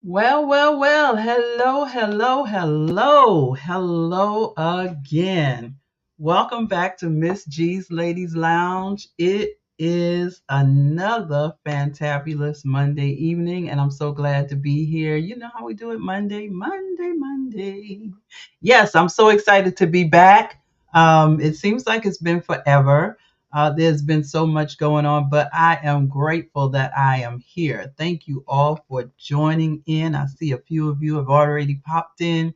Well. Hello again. Welcome back to Miss G's Ladies Lounge. It is another fantabulous Monday evening, and I'm so glad to be here. You know how we do it Monday. Yes, I'm so excited to be back. It seems like it's been forever. There's been so much going on, but I am grateful that I am here. Thank you all for joining in. I see a few of you have already popped in,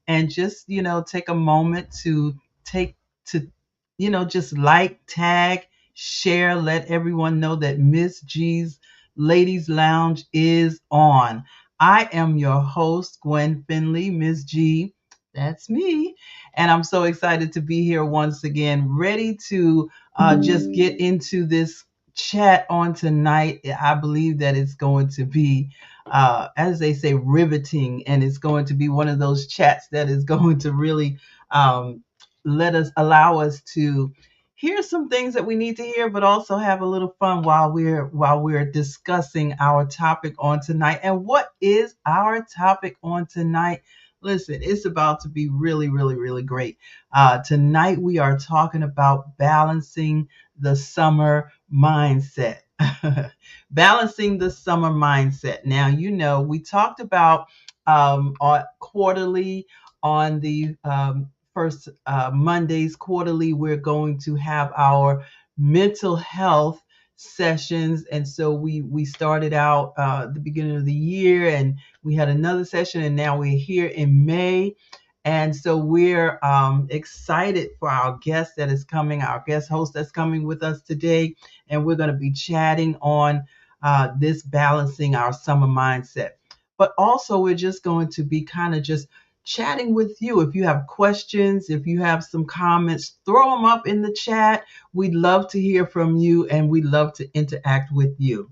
and just, take a moment to take to, just like, tag, share, let everyone know that Miss G's Ladies Lounge is on. I am your host, Gwen Finley, Miss G. That's me. And I'm so excited to be here once again, ready to just get into this chat on tonight. I believe that it's going to be, as they say, riveting, and it's going to be one of those chats that is going to really allow us to hear some things that we need to hear, but also have a little fun while we're discussing our topic on tonight. And what is our topic on tonight? Listen, it's about to be really, really, really great. Tonight we are talking about balancing the summer mindset. Balancing the summer mindset. Now, we talked about quarterly on the first Mondays quarterly. We're going to have our mental health sessions, and so we started out the beginning of the year, and we had another session, and now we're here in May. And so we're excited for our guest that is coming, our guest host that's coming with us today. And we're going to be chatting on this balancing our summer mindset. But also, we're just going to be kind of just chatting with you. If you have questions, if you have some comments, throw them up in the chat. We'd love to hear from you, and we'd love to interact with you.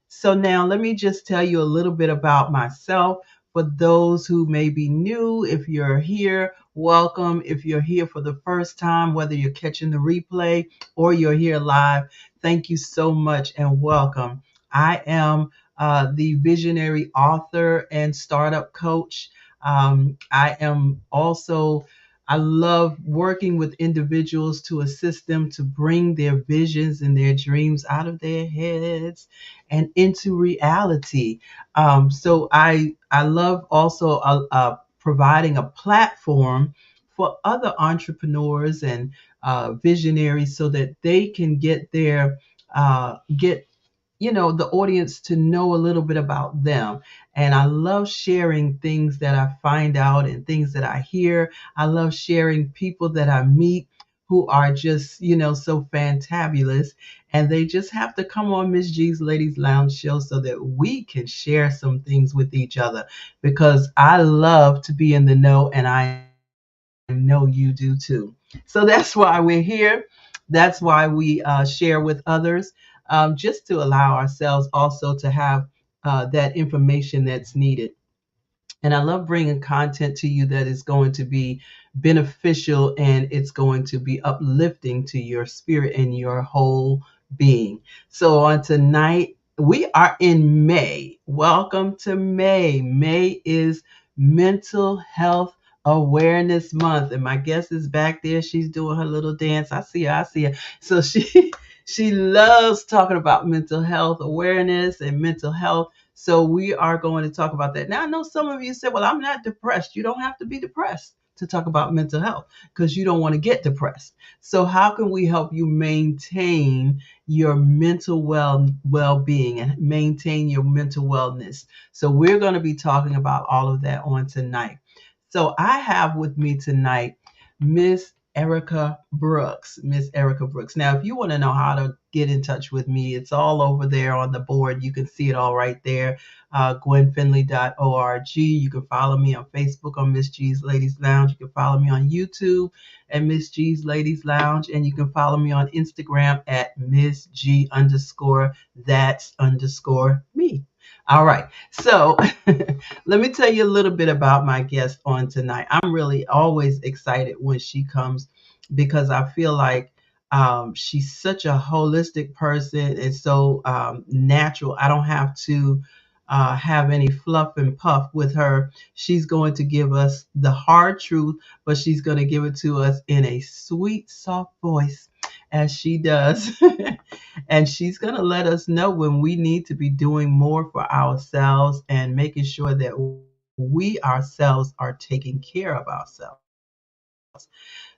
So now let me just tell you a little bit about myself. For those who may be new, if you're here, welcome. If you're here for the first time, whether you're catching the replay or you're here live, thank you so much and welcome. I am the visionary author and startup coach. I love working with individuals to assist them to bring their visions and their dreams out of their heads and into reality. So I love also providing a platform for other entrepreneurs and visionaries so that they can get the audience to know a little bit about them. And I love sharing things that I find out and things that I hear. I love sharing people that I meet who are just, so fantabulous. And they just have to come on Miss G's Ladies Lounge show so that we can share some things with each other, because I love to be in the know, and I know you do too. So that's why we're here. that's why we share with others, just to allow ourselves also to have that information that's needed. And I love bringing content to you that is going to be beneficial and it's going to be uplifting to your spirit and your whole being. So, on tonight, we are in May. Welcome to May. May is Mental Health Awareness Month. And my guest is back there. She's doing her little dance. I see her. I see her. So, she loves talking about mental health awareness and mental health. So we are going to talk about that. Now, I know some of you said, well, I'm not depressed. You don't have to be depressed to talk about mental health because you don't want to get depressed. So how can we help you maintain your mental well-being and maintain your mental wellness? So we're going to be talking about all of that on tonight. So I have with me tonight Miss Erika Brooks. Miss Erika Brooks. Now, if you want to know how to get in touch with me, it's all over there on the board. You can see it all right there. GwenFinley.org. You can follow me on Facebook on Miss G's Ladies Lounge. You can follow me on YouTube at Miss G's Ladies Lounge. And you can follow me on Instagram at Miss G underscore that's underscore me. All right. So let me tell you a little bit about my guest on tonight. I'm really always excited when she comes because I feel like she's such a holistic person and so natural. I don't have to have any fluff and puff with her. She's going to give us the hard truth, but she's going to give it to us in a sweet, soft voice as she does. And she's going to let us know when we need to be doing more for ourselves and making sure that we ourselves are taking care of ourselves.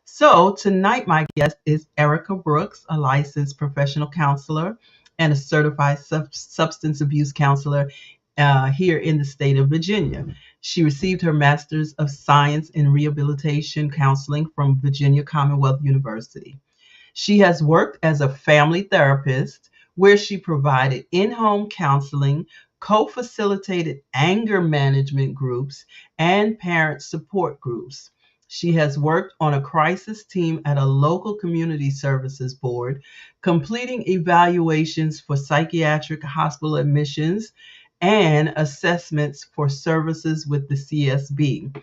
So tonight, my guest is Erika Brooks, a licensed professional counselor and a certified substance abuse counselor here in the state of Virginia. She received her Master's of Science in Rehabilitation Counseling from Virginia Commonwealth University. She has worked as a family therapist where she provided in home counseling, co facilitated anger management groups, and parent support groups. She has worked on a crisis team at a local community services board, completing evaluations for psychiatric hospital admissions and assessments for services with the CSB.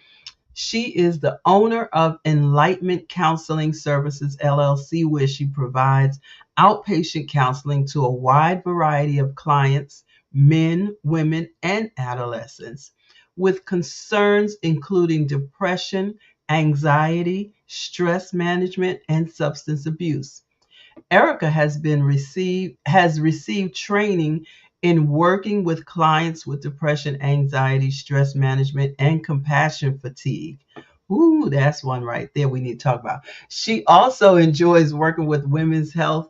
She is the owner of Enlightenment Counseling Services LLC, where she provides outpatient counseling to a wide variety of clients, men, women, and adolescents, with concerns including depression, anxiety, stress management, and substance abuse. Erika has received training in working with clients with depression, anxiety, stress management, and compassion fatigue. Ooh, that's one right there we need to talk about. She also enjoys working with women's health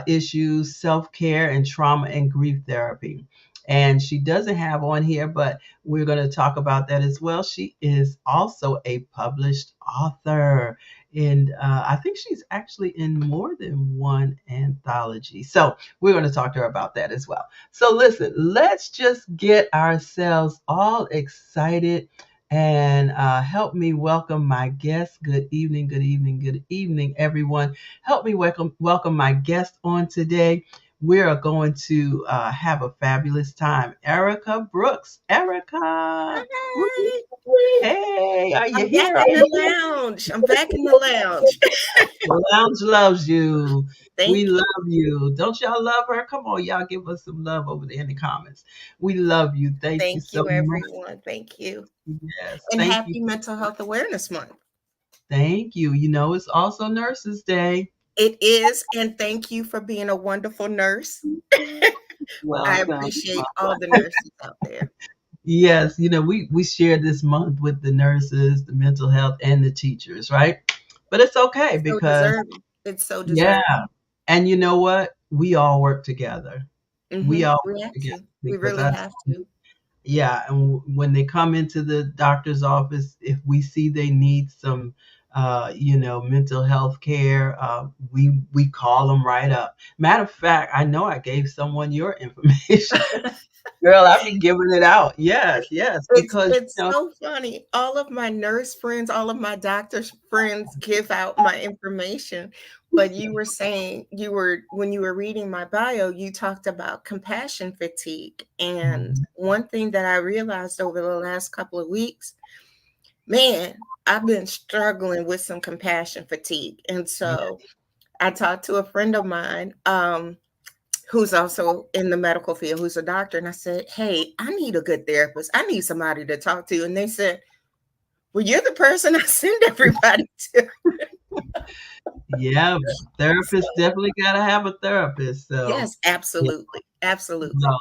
issues, self-care, and trauma and grief therapy. And she doesn't have on here, but we're going to talk about that as well. She is also a published author. And I think she's actually in more than one anthology. So we're going to talk to her about that as well. So listen, let's just get ourselves all excited and help me welcome my guest. Good evening, good evening, good evening, everyone. Help me welcome my guest on today. We are going to have a fabulous time. Erika Brooks. Erika. Hi. Hey, are you I'm back here? Are in you the here? lounge. I'm back in the lounge. The lounge loves you. We Thank you. love you. Don't y'all love her? Come on, y'all give us some love over there in the comments. We love you. Thank you Thank so you, much. everyone. Thank you. Yes, And thank you. happy Mental Health Awareness Month. Thank you. You know, it's also Nurses Day. It is. And thank you for being a wonderful nurse. I Welcome. appreciate all the nurses out there. Yes, you know, we share this month with the nurses, the mental health, and the teachers, right? But it's okay So because, deserving. It's so yeah, deserving. and you know what? We all work together. We all We work have together to. We because really I, have to. yeah, and when they come into the doctor's office, if we see they need some mental health care, we call them right up. Matter of fact, I know I gave someone your information. Girl, I've been giving it out. Yes, yes, because It's so funny. All of my nurse friends, all of my doctor friends give out my information. But you were saying when you were reading my bio, you talked about compassion fatigue. And Mhm. one thing that I realized over the last couple of weeks, man, I've been struggling with some compassion fatigue. And Yeah, so I talked to a friend of mine, who's also in the medical field, who's a doctor. And I said, hey, I need a good therapist. I need somebody to talk to. And they said, well, you're the person I send everybody to. yeah, So, therapist definitely gotta have a therapist. So yes, yeah. absolutely. Absolutely. No.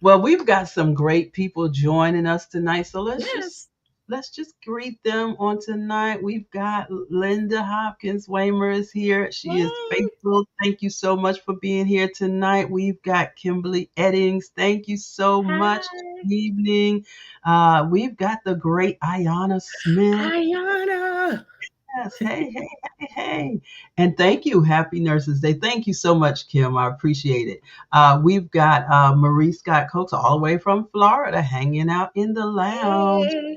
Well, we've got some great people joining us tonight. So Yes. let's just greet them on tonight. We've got Linda Hopkins Wamer is here. She is Yay. faithful. Thank you so much for being here tonight. We've got Kimberly Eddings. Thank you so much. Hi. Good evening. We've got the great Ayana Smith. Ayana. Yes. Hey, hey, hey, hey. And thank you. Happy Nurses Day. Thank you so much, Kim. I appreciate it. We've got Marie Scott Coates all the way from Florida hanging out in the lounge. Hey.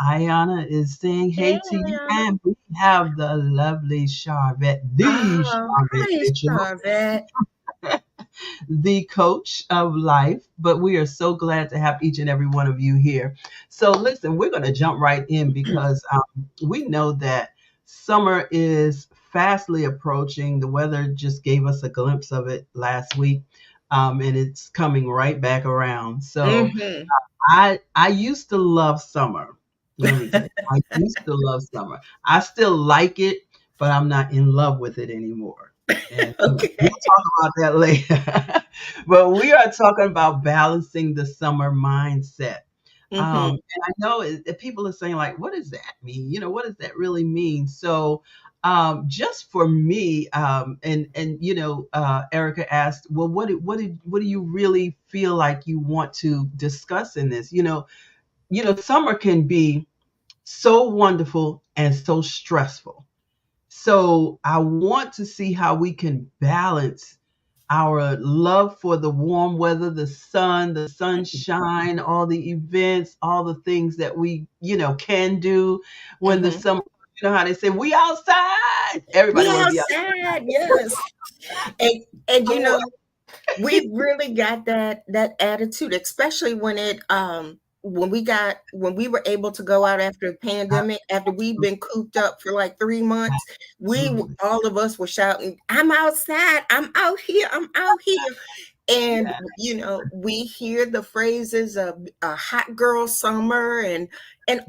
Ayana is saying Hey, hey to you. Ayana. And we have the lovely Charvette, the Oh, Charvette hi, Mitchell, Charvette. the coach of life. But we are so glad to have each and every one of you here. So, listen, we're going to jump right in because we know that summer is fastly approaching. The weather just gave us a glimpse of it last week, and it's coming right back around. So, Mm-hmm. I used to love summer. Let me tell you, I used to love summer. I still like it, but I'm not in love with it anymore. And we'll Okay. talk about that later. But we are talking about balancing the summer mindset. Mm-hmm. And I know people are saying like, what does that mean? What does that really mean? So, just for me, Erica asked, well, what do you really feel like you want to discuss in this? Summer can be so wonderful and so stressful. So I want to see how we can balance our love for the warm weather, the sun, the sunshine, all the events, all the things that we, can do when the Mm-hmm. summer, how they say, we outside. We Everybody want to be outside, yes. And you know, outside. we really got that attitude, especially when we were able to go out after the pandemic, after we've been cooped up for like 3 months. Absolutely. All of us were shouting, I'm outside, I'm out here, I'm out here. And Yeah. we hear the phrases of a hot girl summer and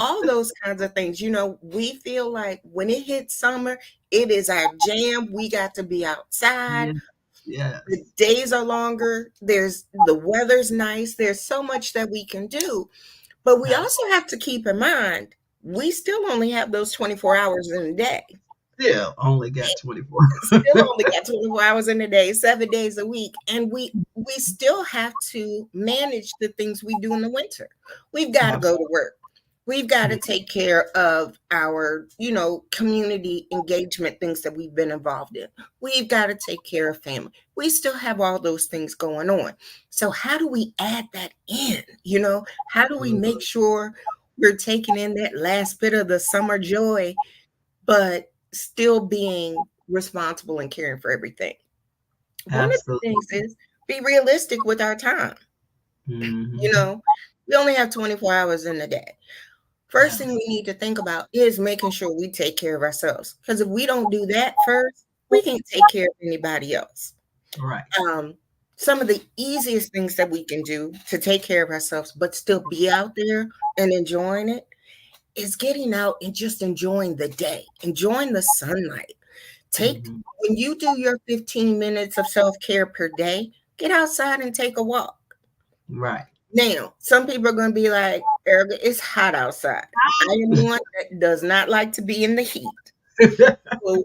all those kinds of things. We feel like when it hits summer, it is our jam. We got to be outside. Yes. The Yes. days are longer. The weather's nice. There's so much that we can do. But we Yes. also have to keep in mind, we still only have those 24 hours in a day. Still only got 24. Still only got 24 hours in a day, 7 days a week. And we still have to manage the things we do in the winter. We've got to go to Absolutely. work. We've got to take care of our, community engagement things that we've been involved in. We've got to take care of family. We still have all those things going on. So how do we add that in? How do we make sure we're taking in that last bit of the summer joy, but still being responsible and caring for everything? One of the things Absolutely. is be realistic with our time. You Mhm. know, we only have 24 hours in a day. First thing we need to think about is making sure we take care of ourselves. Because if we don't do that first, we can't take care of anybody else. Right. Um, some of the easiest things that we can do to take care of ourselves, but still be out there and enjoying it, is getting out and just enjoying the day, enjoying the sunlight. Mhm. When you do your 15 minutes of self care per day, get outside and take a walk. Right. Now, some people are going to be like, Erica, it's hot outside. I am one that does not like to be in the heat. So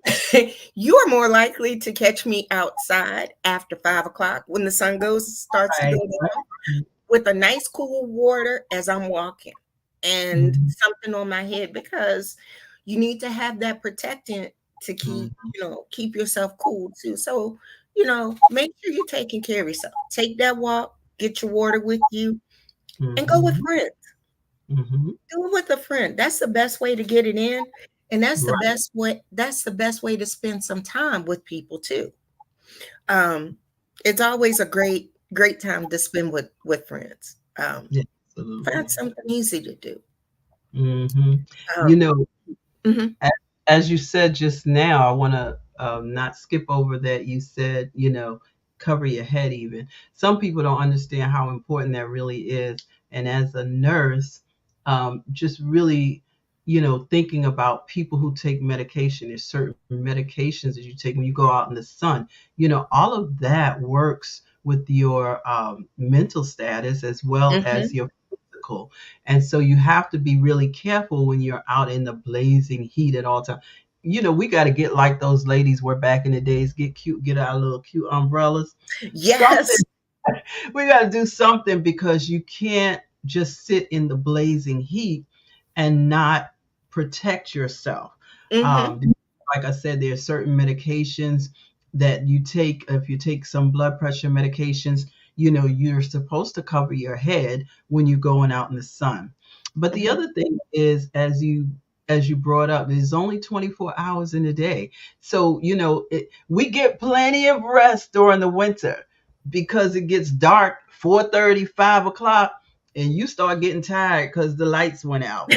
you are more likely to catch me outside after 5 o'clock when the sun starts to go Right. down with a nice cool water as I'm walking and Mhm. something on my head because you need to have that protectant to keep, Mhm. keep yourself cool too. So, make sure you're taking care of yourself. Take that walk, get your water with you, and go with Mhm. friends. Mhm. Do it with a friend. That's the best way to get it in. And Right. that's the best way to spend some time with people too. Um, it's always a great time to spend with friends. Yeah, Find absolutely. something easy to do. Mhm. You Um, know, mhm, A- as you said just now, I want to not skip over that. You said, cover your head even. Some people don't understand how important that really is. And as a nurse, just really, thinking about people who take medication, there's certain medications that you take when you go out in the sun, all of that works with your mental status as well as mhm. your physical. And so you have to be really careful when you're out in the blazing heat at all times. We got to get like those ladies were back in the days, get cute, get our little cute umbrellas. Something Yes. we got to do something because you can't just sit in the blazing heat and not protect yourself. Mhm, Um, like I said, there are certain medications that you take. If you take some blood pressure medications, you're supposed to cover your head when you're going out in the sun. But the mhm, other thing is, as you brought up, there's only 24 hours in a day. So, we get plenty of rest during the winter because it gets dark 4:30, 5 o'clock, and you start getting tired because the lights went out,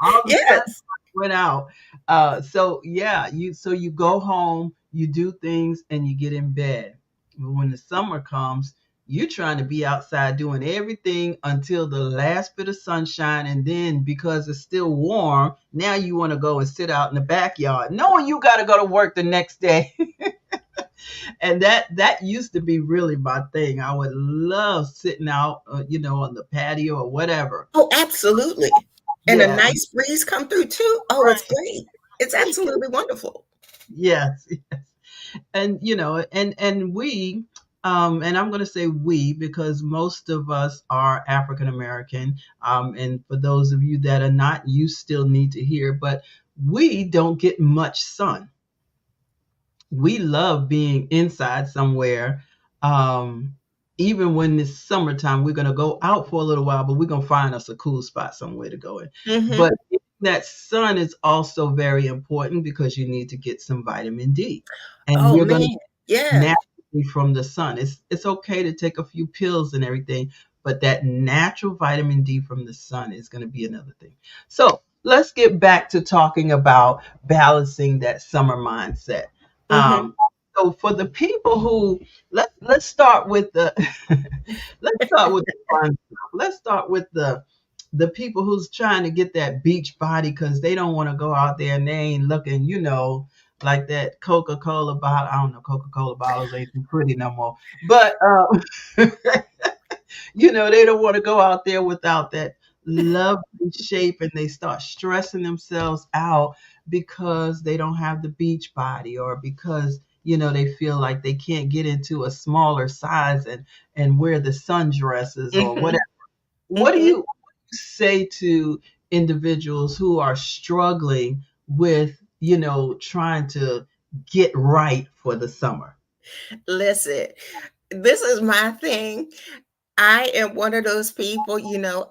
all the sun yes. went out. So yeah, you go home, you do things, and you get in bed. But when the summer comes, you're trying to be outside doing everything until the last bit of sunshine, and then because it's still warm, now you want to go and sit out in the backyard, knowing you got to go to work the next day. And that used to be really my thing. I would love sitting out, on the patio or whatever. Oh, absolutely. And a Yeah, nice breeze come through too. Oh, it's great. It's absolutely wonderful. yes, yes. And and I'm going to say we because most of us are African American. And for those of you that are not, you still need to hear, but we don't get much sun. We love being inside somewhere. Um, Even when it's summertime, we're gonna go out for a little while, but we're gonna find us a cool spot somewhere to go in. But Mhm. that sun is also very important because you need to get some vitamin D, and Oh we're gonna man. Yeah. naturally from the sun. It's okay to take a few pills and everything, but that natural vitamin D from the sun is going to be another thing. So let's get back to talking about balancing that summer mindset. Mhm. Um, so for the people who let's start with the let's start with the fun stuff. Let's start with the people who's trying to get that beach body because they don't want to go out there and they ain't looking, like that Coca-Cola bottle. I don't know, Coca-Cola bottles ain't too pretty no more. But they don't want to go out there without that lovely shape and they start stressing themselves out because they don't have the beach body or because they feel like they can't get into a smaller size and wear the sundresses or Mhm. whatever. What do Mhm. you say to individuals who are struggling with, trying to get right for the summer? Listen, this is my thing. I am one of those people,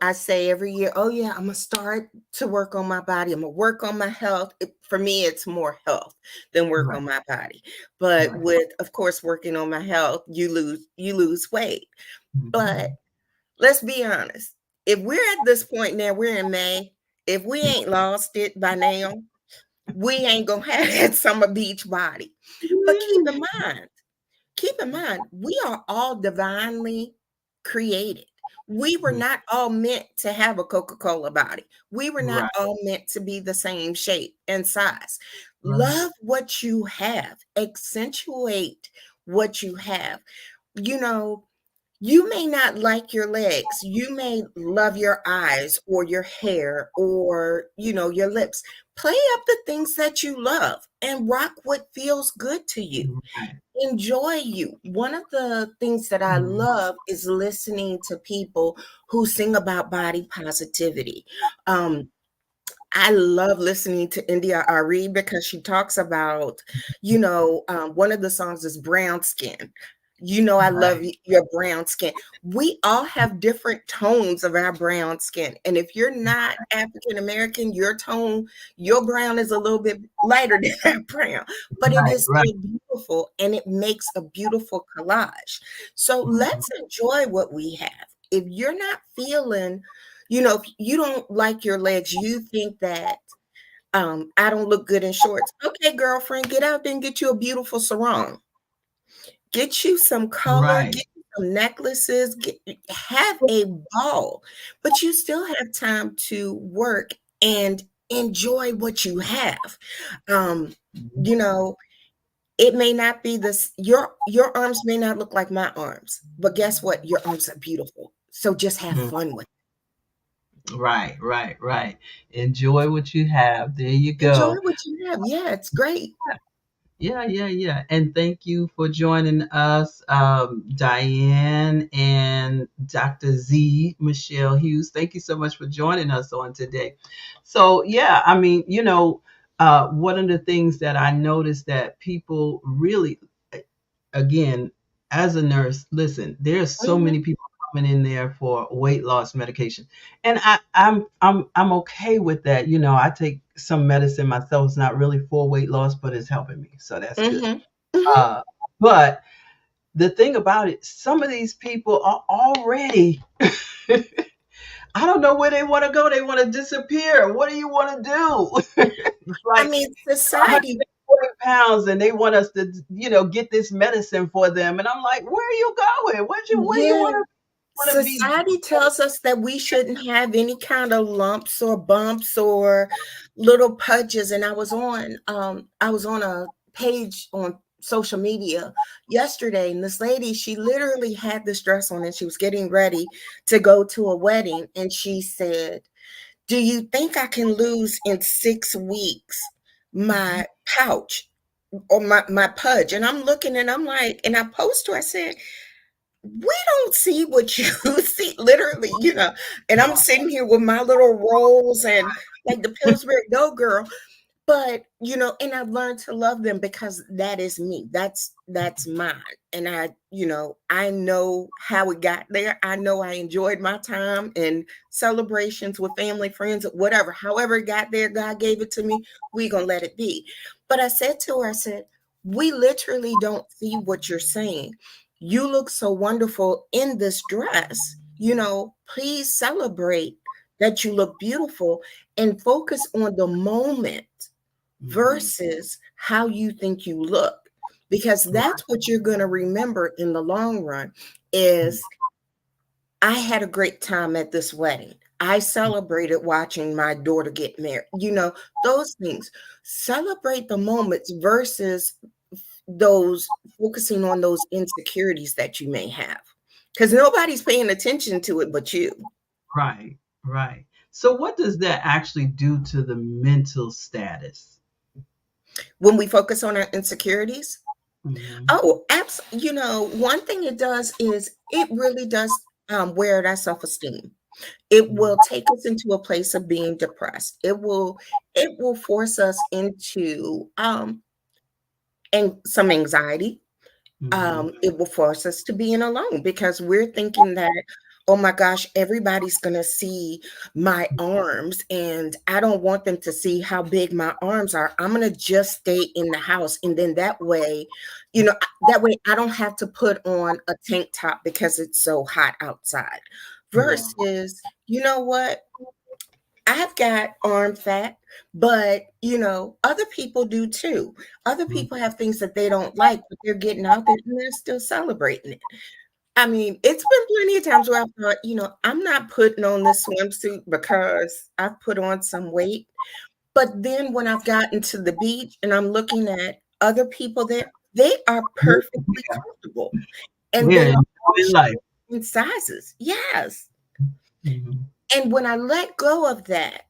I say every year, oh yeah, I'm gonna start to work on my body. I'm gonna work on my health. For me, it's more health than work Right, on my body. But right. with, of course, working on my health, you lose weight. But Mhm. let's be honest. If we're at this point now, we're in May. If we ain't lost it by now, we ain't gonna have that summer beach body. But keep in mind, we are all divinely created. We were Mhm. not all meant to have a Coca-Cola body. We were not Right, all meant to be the same shape and size. right. Love what you have, accentuate what you have. You know, you may not like your legs. You may love your eyes or your hair or, your lips. Play up the things that you love and rock what feels good to you. Right. Enjoy you. One of the things that I Mhm. love is listening to people who sing about body positivity. Um, I love listening to India Ari because she talks about, one of the songs is brown skin. I love Right, your brown skin. We all have different tones of our brown skin. And if you're not African American, your brown is a little bit lighter than our brown, but it right, is right. still beautiful and it makes a beautiful collage. So let's enjoy what we have. If you're not feeling, if you don't like your legs, you think that I don't look good in shorts. Okay, girlfriend, get out there and get you a beautiful sarong. Get you some color, Right. get you some necklaces, have a ball, but you still have time to work and enjoy what you have. Um, Mhm. you know, it may not be this, your arms may not look like my arms, but guess what? Your arms are beautiful. So just have Mm. fun with it. Right, right, right. Enjoy what you have. There you Enjoy go. what you have. Yeah, it's great. Yeah, yeah, yeah. And thank you for joining us, Diane and Dr. Z, Michelle Hughes. Thank you so much for joining us on today. So, yeah, I mean, one of the things that I noticed that people really, again, as a nurse, listen, there's so Mhm, many people coming in there for weight loss medication. And I'm okay with that. I take some medicine myself. It's not really for weight loss, but it's helping me. So that's good. mhm, mhm. Uh, but the thing about it, some of these people are already I don't know where they want to go. They want to disappear. What do you want to do? It's I like mean, society 140 pounds and they want us to, get this medicine for them. And I'm like, where are you going? Where you yeah, want to be? society tells us that we shouldn't have any kind of lumps or bumps or little pudges. And I was on a page on social media yesterday, and this lady, she literally had this dress on and she was getting ready to go to a wedding. And she said, "Do you think I can lose in 6 weeks my pouch or my pudge?" And I'm looking and I'm like, and I post to her, I said, "We don't see what you see, literally, And I'm sitting here with my little rolls and like the Pillsbury Go Girl, but and I've learned to love them because that is me. That's mine. And I know how it got there. I know I enjoyed my time and celebrations with family, friends, whatever. However it got there, God gave it to me. We're gonna let it be. But I said to her, I said, "We literally don't see what you're saying. You look so wonderful in this dress. Please celebrate that you look beautiful and focus on the moment Mhm. versus how you think you look, because that's what you're going to remember in the long run is I had a great time at this wedding. I celebrated watching my daughter get married. Those things. Celebrate the moments versus those focusing on those insecurities that you may have. Because nobody's paying attention to it but you. Right, right. So what does that actually do to the mental status? When we focus on our insecurities, Mhm. oh, absolutely. One thing it does is it really does wear at our self-esteem. It will take us into a place of being depressed. It will force us into and some anxiety. Mhm. It will force us to being alone because we're thinking that, oh my gosh, everybody's gonna see my arms, and I don't want them to see how big my arms are. I'm gonna just stay in the house, and then that way I don't have to put on a tank top because it's so hot outside. Yeah. Versus, you know what? I've got arm fat, but other people do too. Other Mhm. people have things that they don't like, but they're getting out there and they're still celebrating it. I mean, it's been plenty of times where I thought, I'm not putting on this swimsuit because I've put on some weight. But then when I've gotten to the beach and I'm looking at other people there, they are perfectly comfortable and We're they are all enjoying life. shapes and sizes. Yes. Mhm. And when I let go of that,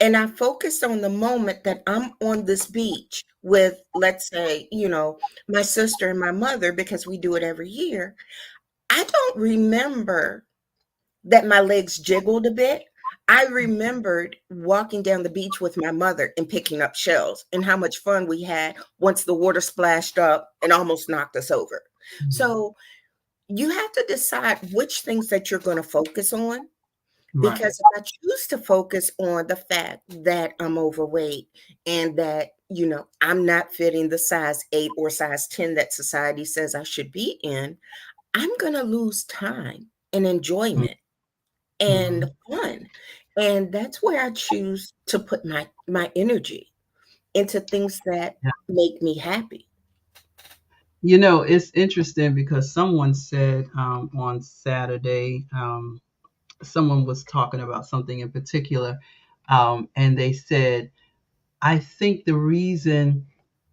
and I focused on the moment that I'm on this beach with, let's say, my sister and my mother, because we do it every year. I don't remember that my legs jiggled a bit. I remembered walking down the beach with my mother and picking up shells and how much fun we had once the water splashed up and almost knocked us over. Mhm. So you have to decide which things that you're going to focus on. Right. Because if I choose to focus on the fact that I'm overweight and that, I'm not fitting the size 8 or size 10 that society says I should be in, I'm going to lose time and enjoyment and Mhm. fun. And that's where I choose to put my energy into things that Yeah. make me happy. It's interesting because someone said on Saturday, someone was talking about something in particular, and they said, I think the reason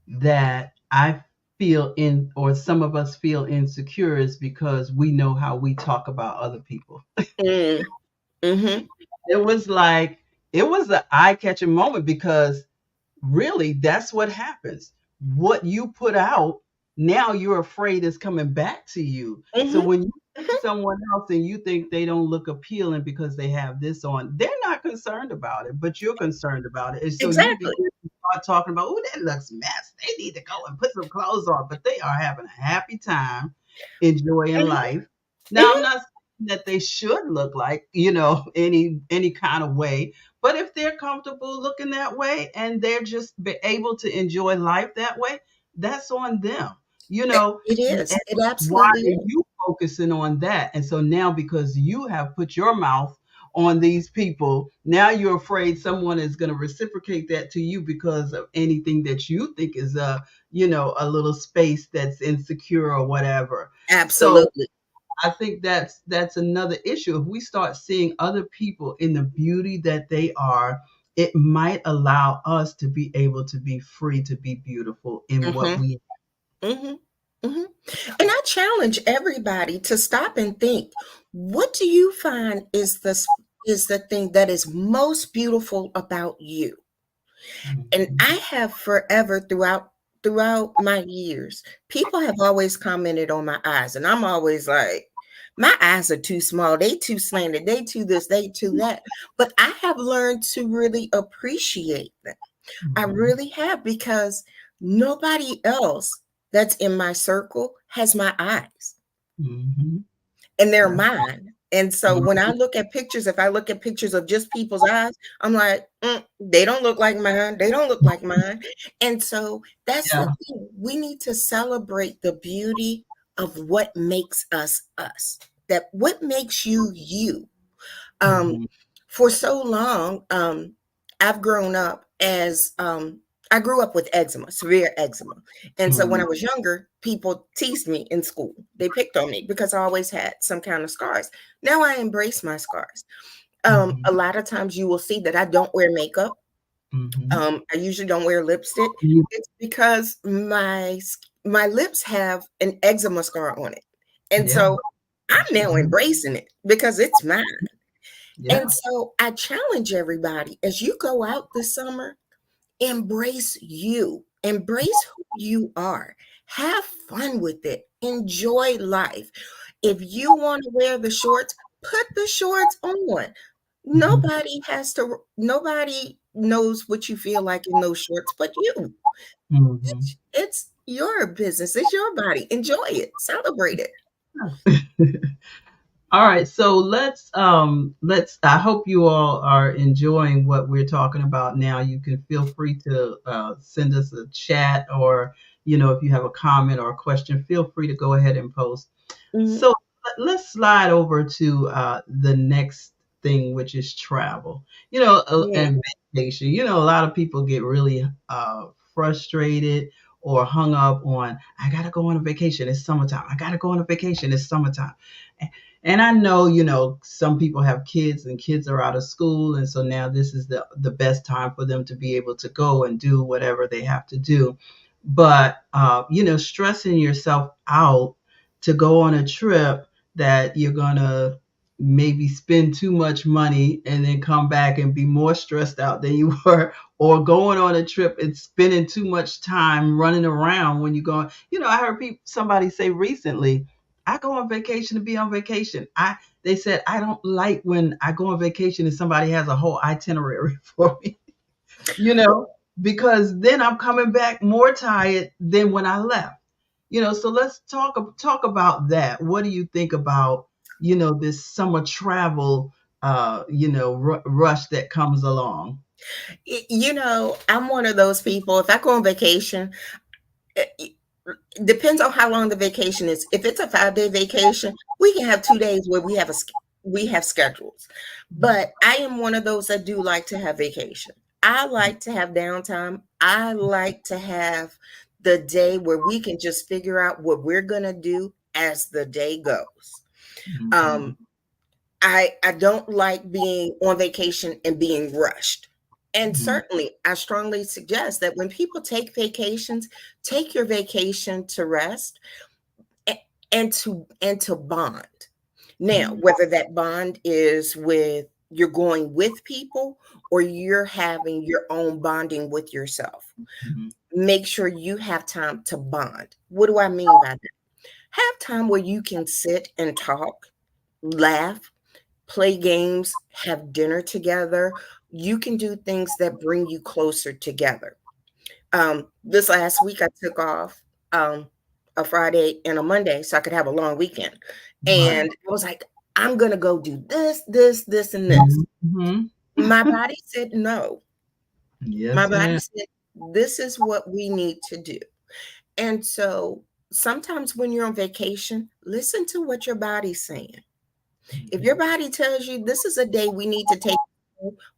that I feel in, or some of us feel insecure, is because we know how we talk about other people. Mm, mm-hmm, It was like, it was an eye catching moment because really that's what happens. What you put out, now you're afraid is coming back to you. So mm-hmm, when you see hmm. someone else and you think they don't look appealing because they have this on, they're not concerned about it, but you're concerned about it. And so you begin Exactly. to start talking about, oh, that looks mess. They need to go and put some clothes on, but they are having a happy time enjoying Hmm. life. Now I'm Hmm. not saying that they should look like, any kind of way, but if they're comfortable looking that way and they're just be able to enjoy life that way, that's on them, you know. It And is. It why absolutely are is. you focusing on that? And so now, because you have put your mouth on these people, now you're afraid someone is going to reciprocate that to you because of anything that you think is a little space that's insecure or whatever. So Absolutely. I think that's another issue. If we start seeing other people in the beauty that they are, it might allow us to be able to be free to be beautiful in what Hmm. we. Hmm. Hmm. And I challenge everybody to stop and think, what do you find is the thing that is most beautiful about you? And Mhm. I have forever throughout my years, people have always commented on my eyes, and I'm always like, my eyes are too small, they too slanted, they too this, they too that. But I have learned to really appreciate them. I Mhm. really have, because nobody else that's in my circle has my eyes, Mhm. and they're That's mine. And so when I mhm. look at pictures, if I look at pictures of just people's eyes, I'm like, they don't look like mine. They don't look like mine. And so that's the Yeah. thing. We need to celebrate the beauty of what makes us us. That what makes you you. Um, Mhm. for so long, I've grown up as I grew up with eczema, severe eczema. And so when Mhm. I was younger, people teased me in school. They picked on me because I always had some kind of scars. Now I embrace my scars. Mhm. A lot of times you will see that I don't wear makeup. Mhm. I usually don't wear lipstick. Mhm. It's because my lips have an eczema scar on it. And Yeah. so I'm now Mhm. embracing it because it's mine. And Yeah. so I challenge everybody, as you go out this summer, embrace you, embrace who you are, have fun with it, enjoy life. If you want to wear the shorts, put the shorts on. Mhm. Nobody knows what you feel like in those shorts but you. Mhm. It's your business, it's your body. Enjoy it, celebrate it. All right, so let's I hope you all are enjoying what we're talking about now. You can feel free to send us a chat, or if you have a comment or a question, feel free to go ahead and post. Mhm. So let's slide over to the next thing, which is travel. Mm. And vacation. A lot of people get really frustrated or hung up on, I gotta go on a vacation. It's summertime. I gotta go on a vacation. It's summertime. And I know, some people have kids and kids are out of school. And so now this is the best time for them to be able to go and do whatever they have to do. But, stressing yourself out to go on a trip that you're going to maybe spend too much money and then come back and be more stressed out than you were, or going on a trip and spending too much time running around when you're going. I heard somebody say recently, I go on vacation to be on vacation. They said I don't like when I go on vacation and somebody has a whole itinerary for me, you know, because then I'm coming back more tired than when I left. So let's talk about that. What do you think about, this summer travel rush that comes along? I'm one of those people. If I go on vacation, it depends on how long the vacation is. If it's a 5-day vacation, we can have 2 days where we have schedules. But I am one of those that do like to have vacation. I like to have downtime. I like to have the day where we can just figure out what we're gonna do as the day goes. Mhm. Um, I don't like being on vacation and being rushed. And Mhm. certainly, I strongly suggest that when people take vacations, take your vacation to rest a- and to bond. Now, Mhm. whether that bond is with you're going with people or you're having your own bonding with yourself, Mhm. make sure you have time to bond. What do I mean by that? Have time where you can sit and talk, laugh, play games, have dinner together. You can do things that bring you closer together. This last week, I took off a Friday and a Monday so I could have a long weekend. And Right. I was like, I'm going to go do this, this, this, and this. Mhm. My body said no. My Yes, body ma'am. said, this is what we need to do. And so sometimes when you're on vacation, listen to what your body's saying. If your Mhm. body tells you this is a day we need to take,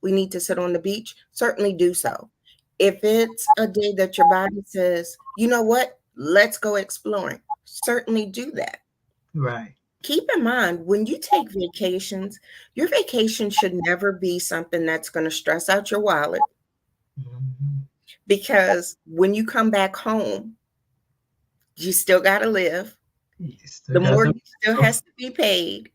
we need to sit on the beach, certainly do so. If it's a day that your body says, you know what, let's go exploring, certainly do that. Right. Keep in mind when you take vacations, your vacation should never be something that's going to stress out your wallet Mhm. because when you come back home, you still got to live. You still The got mortgage them. still has to be paid.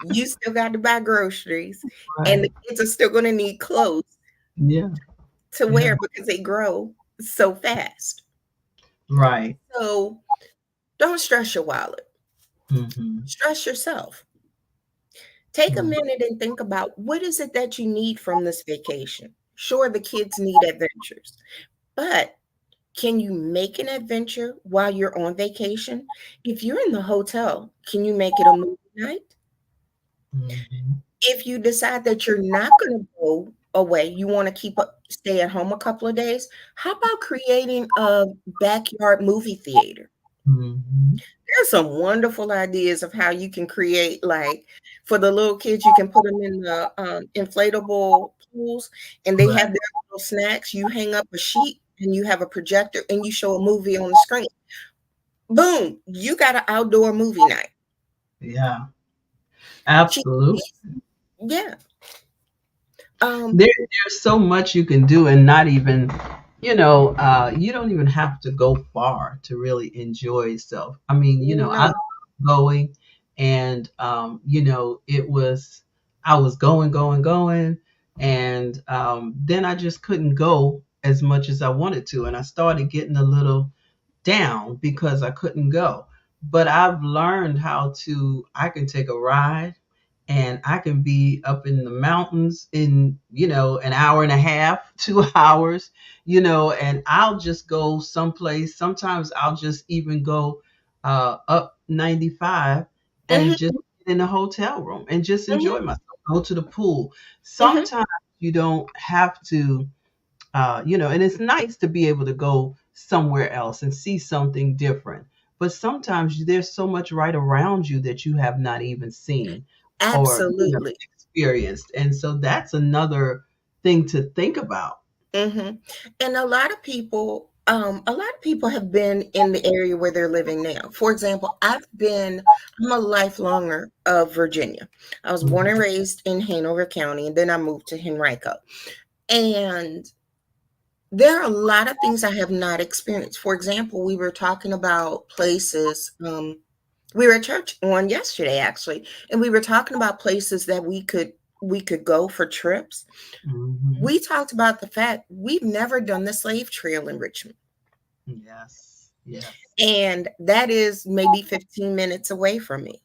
You still got to buy groceries, and Right. the kids are still going to need clothes Yeah. to Yeah. wear because they grow so fast. Right. So don't stress your wallet, Mhm. stress yourself. Take a Mhm. minute and think about what is it that you need from this vacation. Sure, the kids need adventures, but can you make an adventure while you're on vacation? If you're in the hotel, can you make it a movie night? Mhm. If you decide that you're not going to go away, you want to stay at home a couple of days, how about creating a backyard movie theater? Mhm. There's some wonderful ideas of how you can create, like for the little kids, you can put them in the inflatable pools and they have Right. their little snacks. You hang up a sheet and you have a projector and you show a movie on the screen. Boom, you got an outdoor movie night. Yeah. Cheap, Absolutely. yeah. Um, There's so much you can do, and not even, you don't even have to go far to really enjoy yourself. I mean, I love no. going, and I was going, and then I just couldn't go as much as I wanted to, and I started getting a little down because I couldn't go. But I've learned I can take a ride and I can be up in the mountains in, an hour and a half, 2 hours, and I'll just go someplace. Sometimes I'll just even go up 95 and Mhm, just get in a hotel room and just mhm, enjoy myself, go to the pool. mhm. Sometimes you don't have to and it's nice to be able to go somewhere else and see something different. But sometimes there's so much right around you that you have not even seen or Absolutely. experienced. And so that's another thing to think about. Mhm. And a lot of people have been in the area where they're living now. For example, I'm a lifelonger of Virginia. I was born and Mhm. raised in Hanover County, and then I moved to Henrico. And there are a lot of things I have not experienced. For example, we were talking about places. We were at church on yesterday, actually, and we were talking about places that we could go for trips. Mhm. We talked about the fact we've never done the slave trail in Richmond. Yes. Yes. And that is maybe 15 minutes away from me.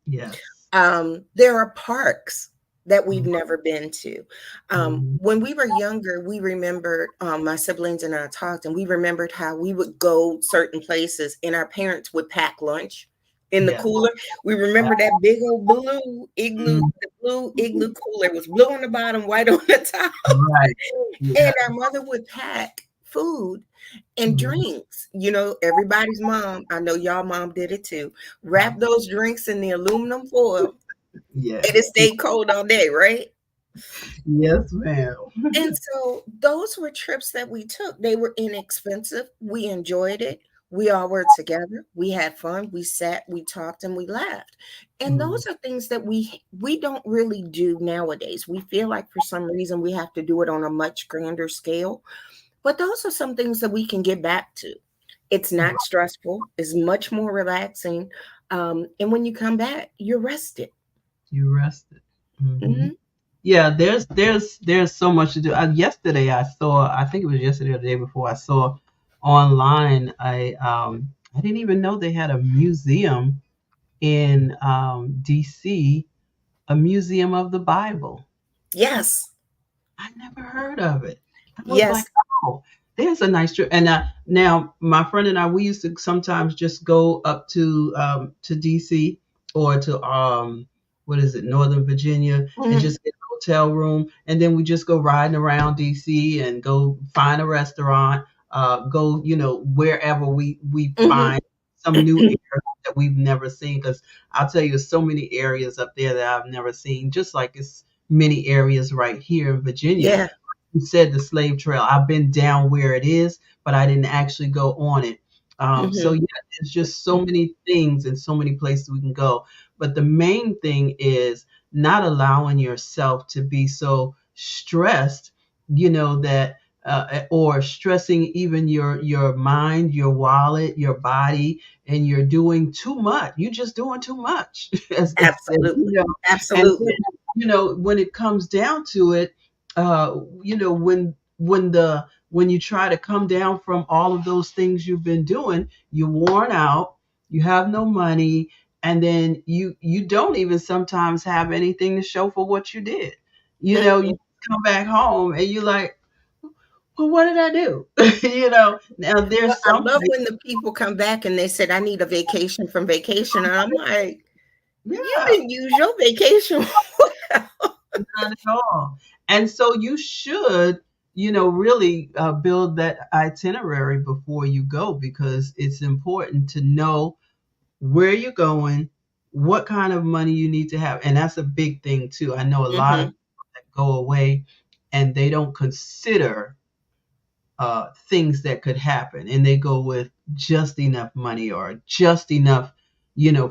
Yes. There are parks that we've Mhm. never been to. Mhm. When we were younger, we remembered, my siblings and I talked, and we remembered how we would go certain places and our parents would pack lunch in the Yes. cooler. We remember that big old blue igloo, Mhm. the blue igloo cooler. It was blue on the bottom, white on the top. Right. And Yeah. our mother would pack food and Mhm. drinks. You know, everybody's mom, I know y'all mom did it too, wrap those drinks in the aluminum foil and it Yes. stayed cold all day, right? Yes, ma'am. And so those were trips that we took. They were inexpensive. We enjoyed it. We all were together. We had fun. We sat, we talked, and we laughed. And Mhm. those are things that we don't really do nowadays. We feel like for some reason we have to do it on a much grander scale. But those are some things that we can get back to. It's not stressful. It's much more relaxing. And when you come back, you're rested. You rested. Hmm. Hmm. Yeah, there's so much to do. Yesterday I saw, I think it was yesterday or the day before, I saw online I didn't even know they had a museum in DC, a museum of the Bible. Yes. I never heard of it. I was like, Yes. oh, there's a nice trip. And now my friend and I, we used to sometimes just go up to DC or to what is it, Northern Virginia, and Mhm. just get a hotel room, and then we just go riding around DC and go find a restaurant, go wherever we Mhm. find some new area that we've never seen. Because I'll tell you, there's so many areas up there that I've never seen. Just like it's many areas right here in Virginia. Yeah. You said the slave trail. I've been down where it is, but I didn't actually go on it. So Mhm. yeah, there's just so many things and so many places we can go. But the main thing is not allowing yourself to be so stressed, that or stressing even your mind, your wallet, your body, and you're doing too much. You're just doing too much, as they said, Absolutely. and then, Absolutely. when it comes down to it, when you try to come down from all of those things you've been doing, you're worn out, you have no money, and then you don't even sometimes have anything to show for what you did. You Mhm. come back home and you're like, well, what did I do? Now Well, there's I some love when the people come back and they said, "I need a vacation from vacation," and I'm like, "You yeah. didn't use your vacation." Not at all. And so you should, really build that itinerary before you go, because it's important to know where you're going, what kind of money you need to have. And that's a big thing too. I know a lot of Mhm. people that go away and they don't consider things that could happen, and they go with just enough money or just enough,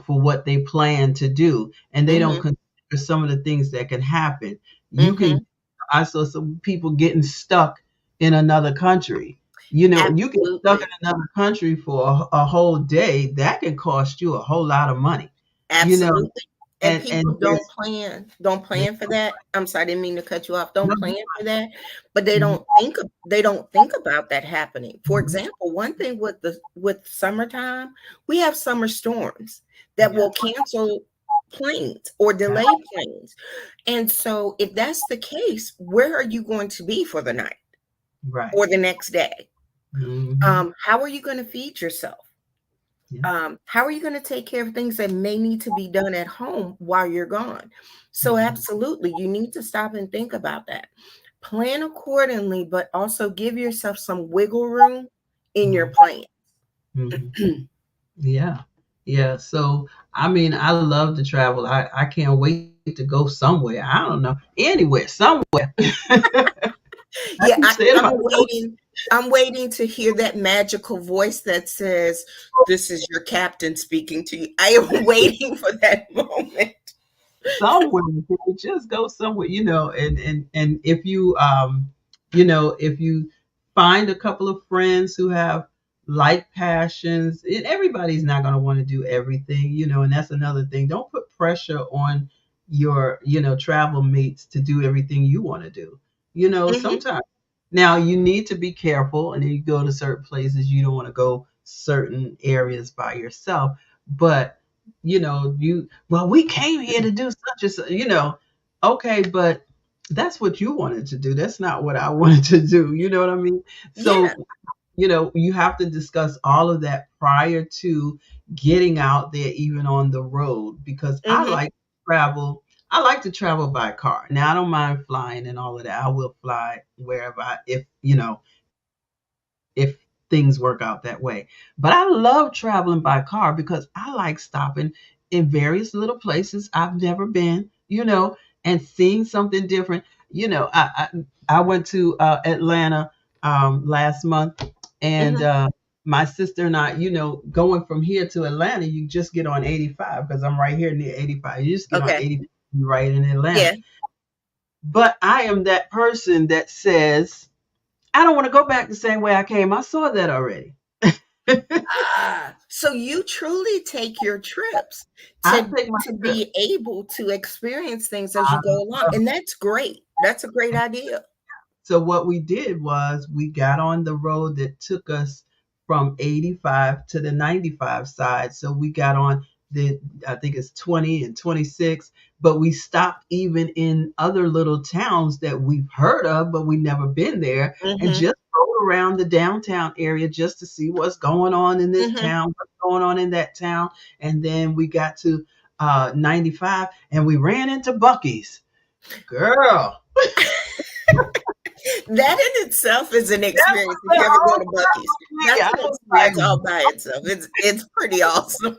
for what they plan to do, and they don't Mhm. consider some of the things that can happen. You can, Mhm. I saw some people getting stuck in another country. You get stuck in Absolutely. another country for a whole day, that can cost you a whole lot of money. you know Absolutely. And and people there's don't plan for that. I'm sorry, I didn't mean to cut you off. Don't no. plan for that, but Mhm. they don't think about that happening. For Mhm. example, one thing with summertime, we have summer storms that will Yes. cancel planes or Yeah. delay planes. And so if that's the case, where are you going to be for the night Right. or the next day? Hmm. How are you going to feed yourself? Yeah. How are you going to take care of things that may need to be done at home while you're gone? So, Mhm. absolutely, you need to stop and think about that. Plan accordingly, but also give yourself some wiggle room in your Mhm. plan. Mhm. Yeah. Yeah. So, I mean, I love to travel. I can't wait to go somewhere. I don't know. Anywhere, somewhere. I Yeah, keep saying to myself, I'm waiting to hear that magical voice that says, "This is your captain speaking to you." I am waiting for that moment. somewhere. Can we just go somewhere, and if you if you find a couple of friends who have like passions, and everybody's not going to want to do everything, and that's another thing. Don't put pressure on your travel mates to do everything you want to do. Hmm. Sometimes, now you need to be careful, and then you go to certain places you don't want to go certain areas by yourself. But we came here to do such and such, okay, but that's what you wanted to do. That's not what I wanted to do. You know what I mean? Yeah. So, you have to discuss all of that prior to getting out there, even on the road, because Mm-hmm. I like to travel by car. Now, I don't mind flying and all of that. I will fly wherever if things work out that way. But I love traveling by car because I like stopping in various little places I've never been, and seeing something different. I went to Atlanta last month, and Mm-hmm. my sister and I, going from here to Atlanta, you just get on 85 because I'm right here near 85. You just get on Okay. 85 right in Atlanta. Yeah. But I am that person that says, I don't want to go back the same way I came. I saw that already. So you truly take your trips I to take my trip. be able to experience things as I you go along, love and that's great. That's a great idea. So what we did was we got on the road that took us from 85 to the 95 side. So we got on I think it's 20 and 26, but we stopped even in other little towns that we've heard of, but we never been there, and Mm-hmm. just rode around the downtown area just to see what's going on in this Mm-hmm. town, what's going on in that town. And then we got to 95 and we ran into Bucky's. Girl, That in itself is an that's experience. If what you they ever go all to Bucky's, me. that's I an was experience like, all by itself. It's pretty awesome.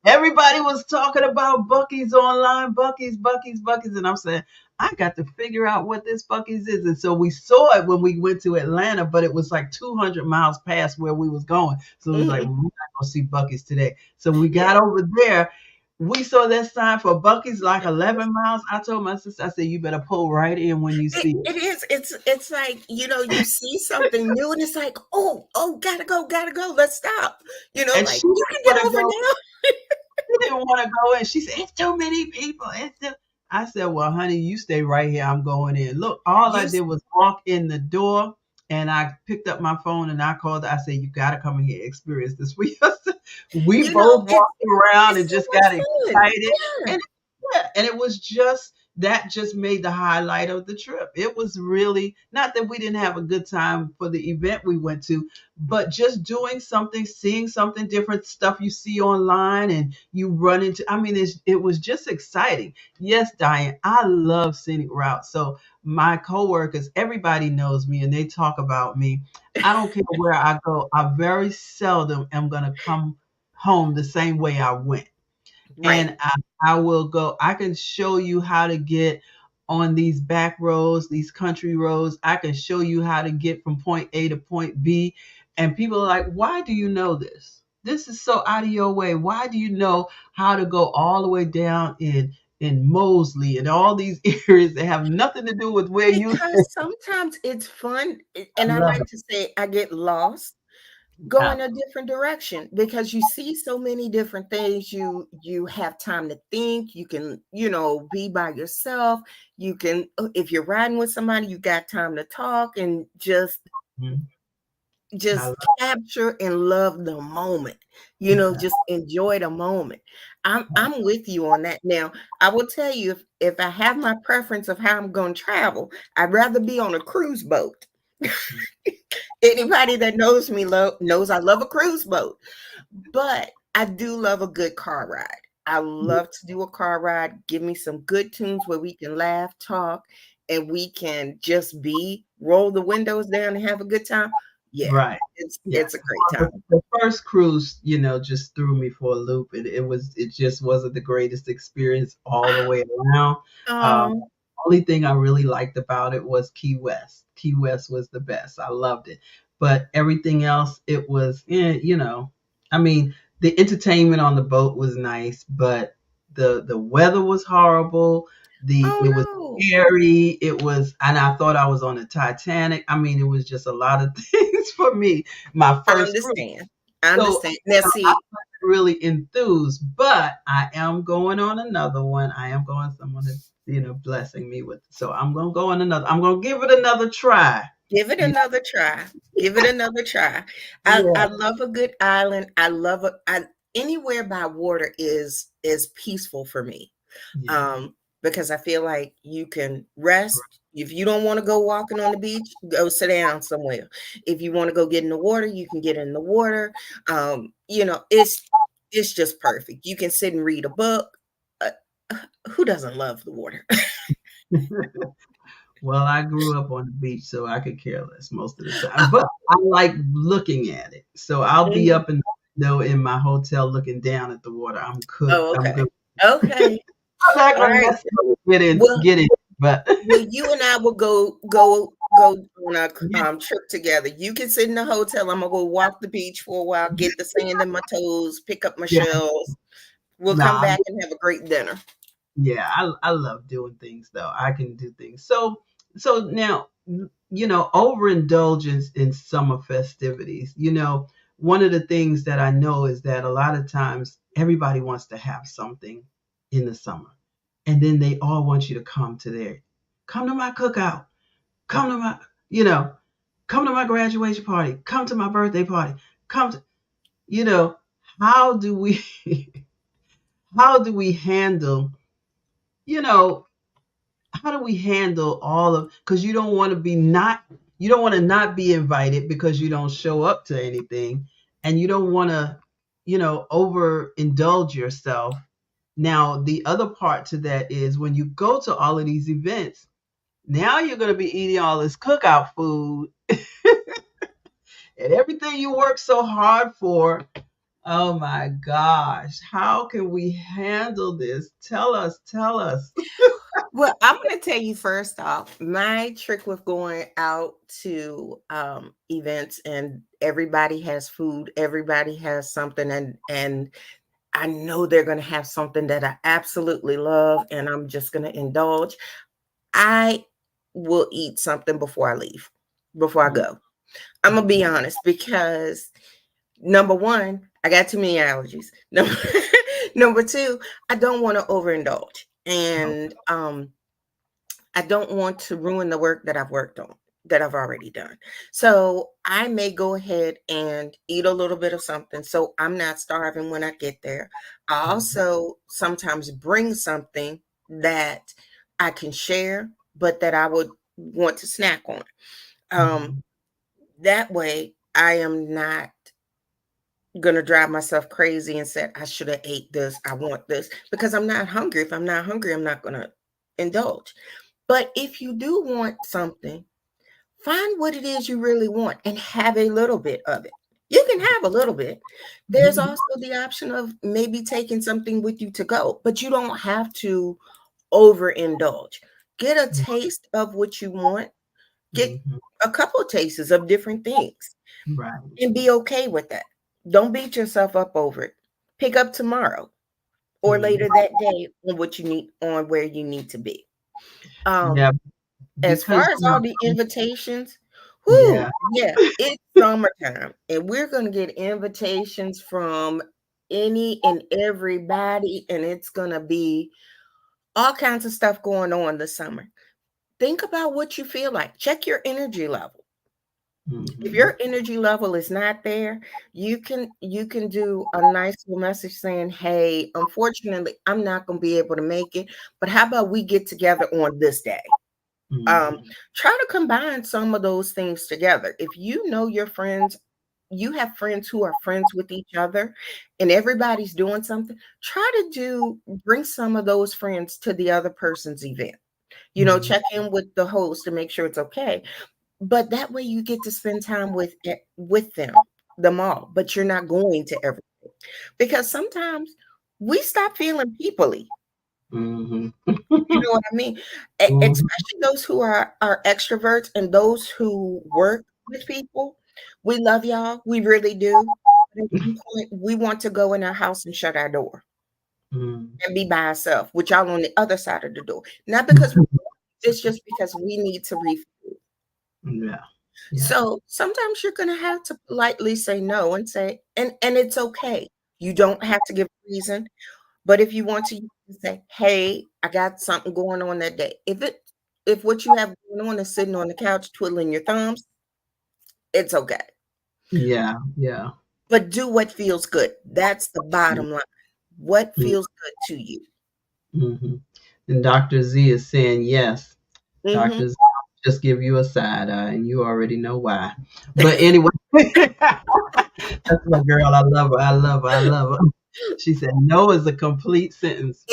everybody was talking about Bucky's online, Bucky's, and I'm saying, I got to figure out what this Bucky's is. And so we saw it when we went to Atlanta, but it was like 200 miles past where we was going. So it was like, Hmm. we're not gonna see Bucky's today. So we Yeah. got over there. We saw that sign for Bucky's like 11 miles. I told my sister, I said, you better pull right in when you see it. It is. It's like, you see something new and it's like, oh, gotta go. Let's stop. And Like she you didn't can want get to over go. now. She didn't want to go in. She said, it's too many people. I said, well, honey, you stay right here. I'm going in. Look, all I You did was walk in the door and I picked up my phone and I called her. I said, you got to come in here, experience this. We both walked around and it's so just much got fun. excited. Yeah. And yeah, and it was just that just made the highlight of the trip. It was really not that we didn't have a good time for the event we went to, but just doing something, seeing something different, stuff you see online and you run into. I mean, it was just exciting. Yes, Diane, I love scenic routes. So my coworkers, everybody knows me and they talk about me. I don't care where I go. I very seldom am going to come home the same way I went. Right. And I will go. I can show you how to get on these back roads, these country roads. I can show you how to get from point A to point B. And people are like, why do you know this? This is so out of your way. Why do you know how to go all the way down in Mosley and all these areas that have nothing to do with where you live? Because sometimes it's fun, I and I love like it. to say I get lost, go Yeah. in a different direction because you see so many different things. You have time to think. You can, be by yourself. You can, if you're riding with somebody, you got time to talk and just Mhm. I just love capture and love the moment. it. Just enjoy the moment. I'm with you on that. Now, I will tell you, if I have my preference of how I'm going to travel, I'd rather be on a cruise boat. Anybody that knows me knows I love a cruise boat, but I do love a good car ride. I love to do a car ride. Give me some good tunes where we can laugh, talk, and we can just roll the windows down and have a good time. Yeah, Right. Yeah. it's a great Well, time. the first cruise, just threw me for a loop. It just wasn't the greatest experience all the way around. Um, Oh, Only thing I really liked about it was Key West. Key West was the best. I loved it. But everything else, it was, I mean, the entertainment on the boat was nice, but the weather was horrible. It was oh scary. It was, and I thought I was on the Titanic. I mean, it was just a lot of things for me. My no. I first cruise. understand. I So understand. Now, I see, wasn't really enthused, but I am going on another one. I am going, someone is, blessing me with. So I'm going to go on another. I'm going to give it another try. Give it Yeah. another try. Give it another try. I Yeah. love a good island. I love anywhere by water is peaceful for me. Yeah. Um, because I feel like you can rest. If you don't want to go walking on the beach, go sit down somewhere. If you want to go get in the water, you can get in the water. It's just perfect. You can sit and read a book. Uh, who doesn't love the water? Well, I grew up on the beach, so I could care less most of the time. But I like looking at it. So I'll be Mhm. up in the window in my hotel looking down at the water. I'm good. Oh, I'm okay. good. Okay. I'm not All gonna right. necessarily Well, get in, but you and I will go on a trip together. You can sit in the hotel. I'm gonna go walk the beach for a while, get the sand in my toes, pick up my yeah, shells. We'll come nah, back and have a great dinner. yeah, I love doing things though. I can do things. So now, overindulgence in summer festivities. One of the things that I know is that a lot of times everybody wants to have something in the summer, and then they all want you to come to my cookout, come to my, you know, come to my graduation party, come to my birthday party, come to, you know, how do we, how do we handle, you know, how do we handle all of, because you don't want to not be invited because you don't show up to anything, and you don't want to overindulge yourself. Now the other part to that is when you go to all of these events, now you're going to be eating all this cookout food and everything you work so hard for. Oh my gosh, how can we handle this? Tell us. Well, I'm gonna tell you first off, my trick with going out to events and everybody has food, everybody has something, and I know they're gonna have something that I absolutely love, and I'm just gonna indulge. I will eat something before I leave, before I go. I'm gonna be honest because number one, I got too many allergies. Number two, I don't want to overindulge, and I don't want to ruin the work that I've worked on, that I've already done. So I may go ahead and eat a little bit of something so I'm not starving when I get there. I also sometimes bring something that I can share, but that I would want to snack on. Um, that way, I am not gonna drive myself crazy and say I should have ate this. I want this because I'm not hungry. If I'm not hungry, I'm not gonna indulge. But if you do want something, find what it is you really want and have a little bit of it. You can have a little bit. There's also the option of maybe taking something with you to go, but you don't have to overindulge. Get a taste of what you want. Get Mhm. a couple of tastes of different things Right. and be okay with that. Don't beat yourself up over it. Pick up tomorrow or Mhm. later that day on what you need, on where you need to be. Um, Yeah, as far because as all the invitations, yeah. whoo, yeah, it's summertime, and we're gonna get invitations from any and everybody, and it's gonna be all kinds of stuff going on this summer. Think about what you feel like. Check your energy level. If Mhm. your energy level is not there, you can do a nice little message saying, "Hey, unfortunately, I'm not gonna be able to make it, but how about we get together on this day?" um, Mhm. Try to combine some of those things together. If you know your friends, you have friends who are friends with each other, and everybody's doing something, try to bring some of those friends to the other person's event. Mhm. Check in with the host to make sure it's okay. But that way you get to spend time with them all, but you're not going to everything. Because sometimes we stop feeling peoply. Mhm. You know what I mean? Mhm. Especially those who are extroverts and those who work with people. We love y'all, we really do. But at some point, we want to go in our house and shut our door Mhm. and be by ourselves, with y'all on the other side of the door. Not because it's just because we need to refuel. Yeah. Yeah. So sometimes you're gonna have to politely say no and say, and it's okay. You don't have to give a reason. But if you want to, you can say, "Hey, I got something going on that day." if what you have going on is sitting on the couch twiddling your thumbs, it's okay. Yeah, yeah. But do what feels good. That's the bottom line. What feels good to you? Mm-hmm. And Dr. Z is saying yes. Mm-hmm. Dr. Z just give you a side eye, and you already know why. But anyway, that's my girl. I love her. I love her. I love her. She said no is a complete sentence.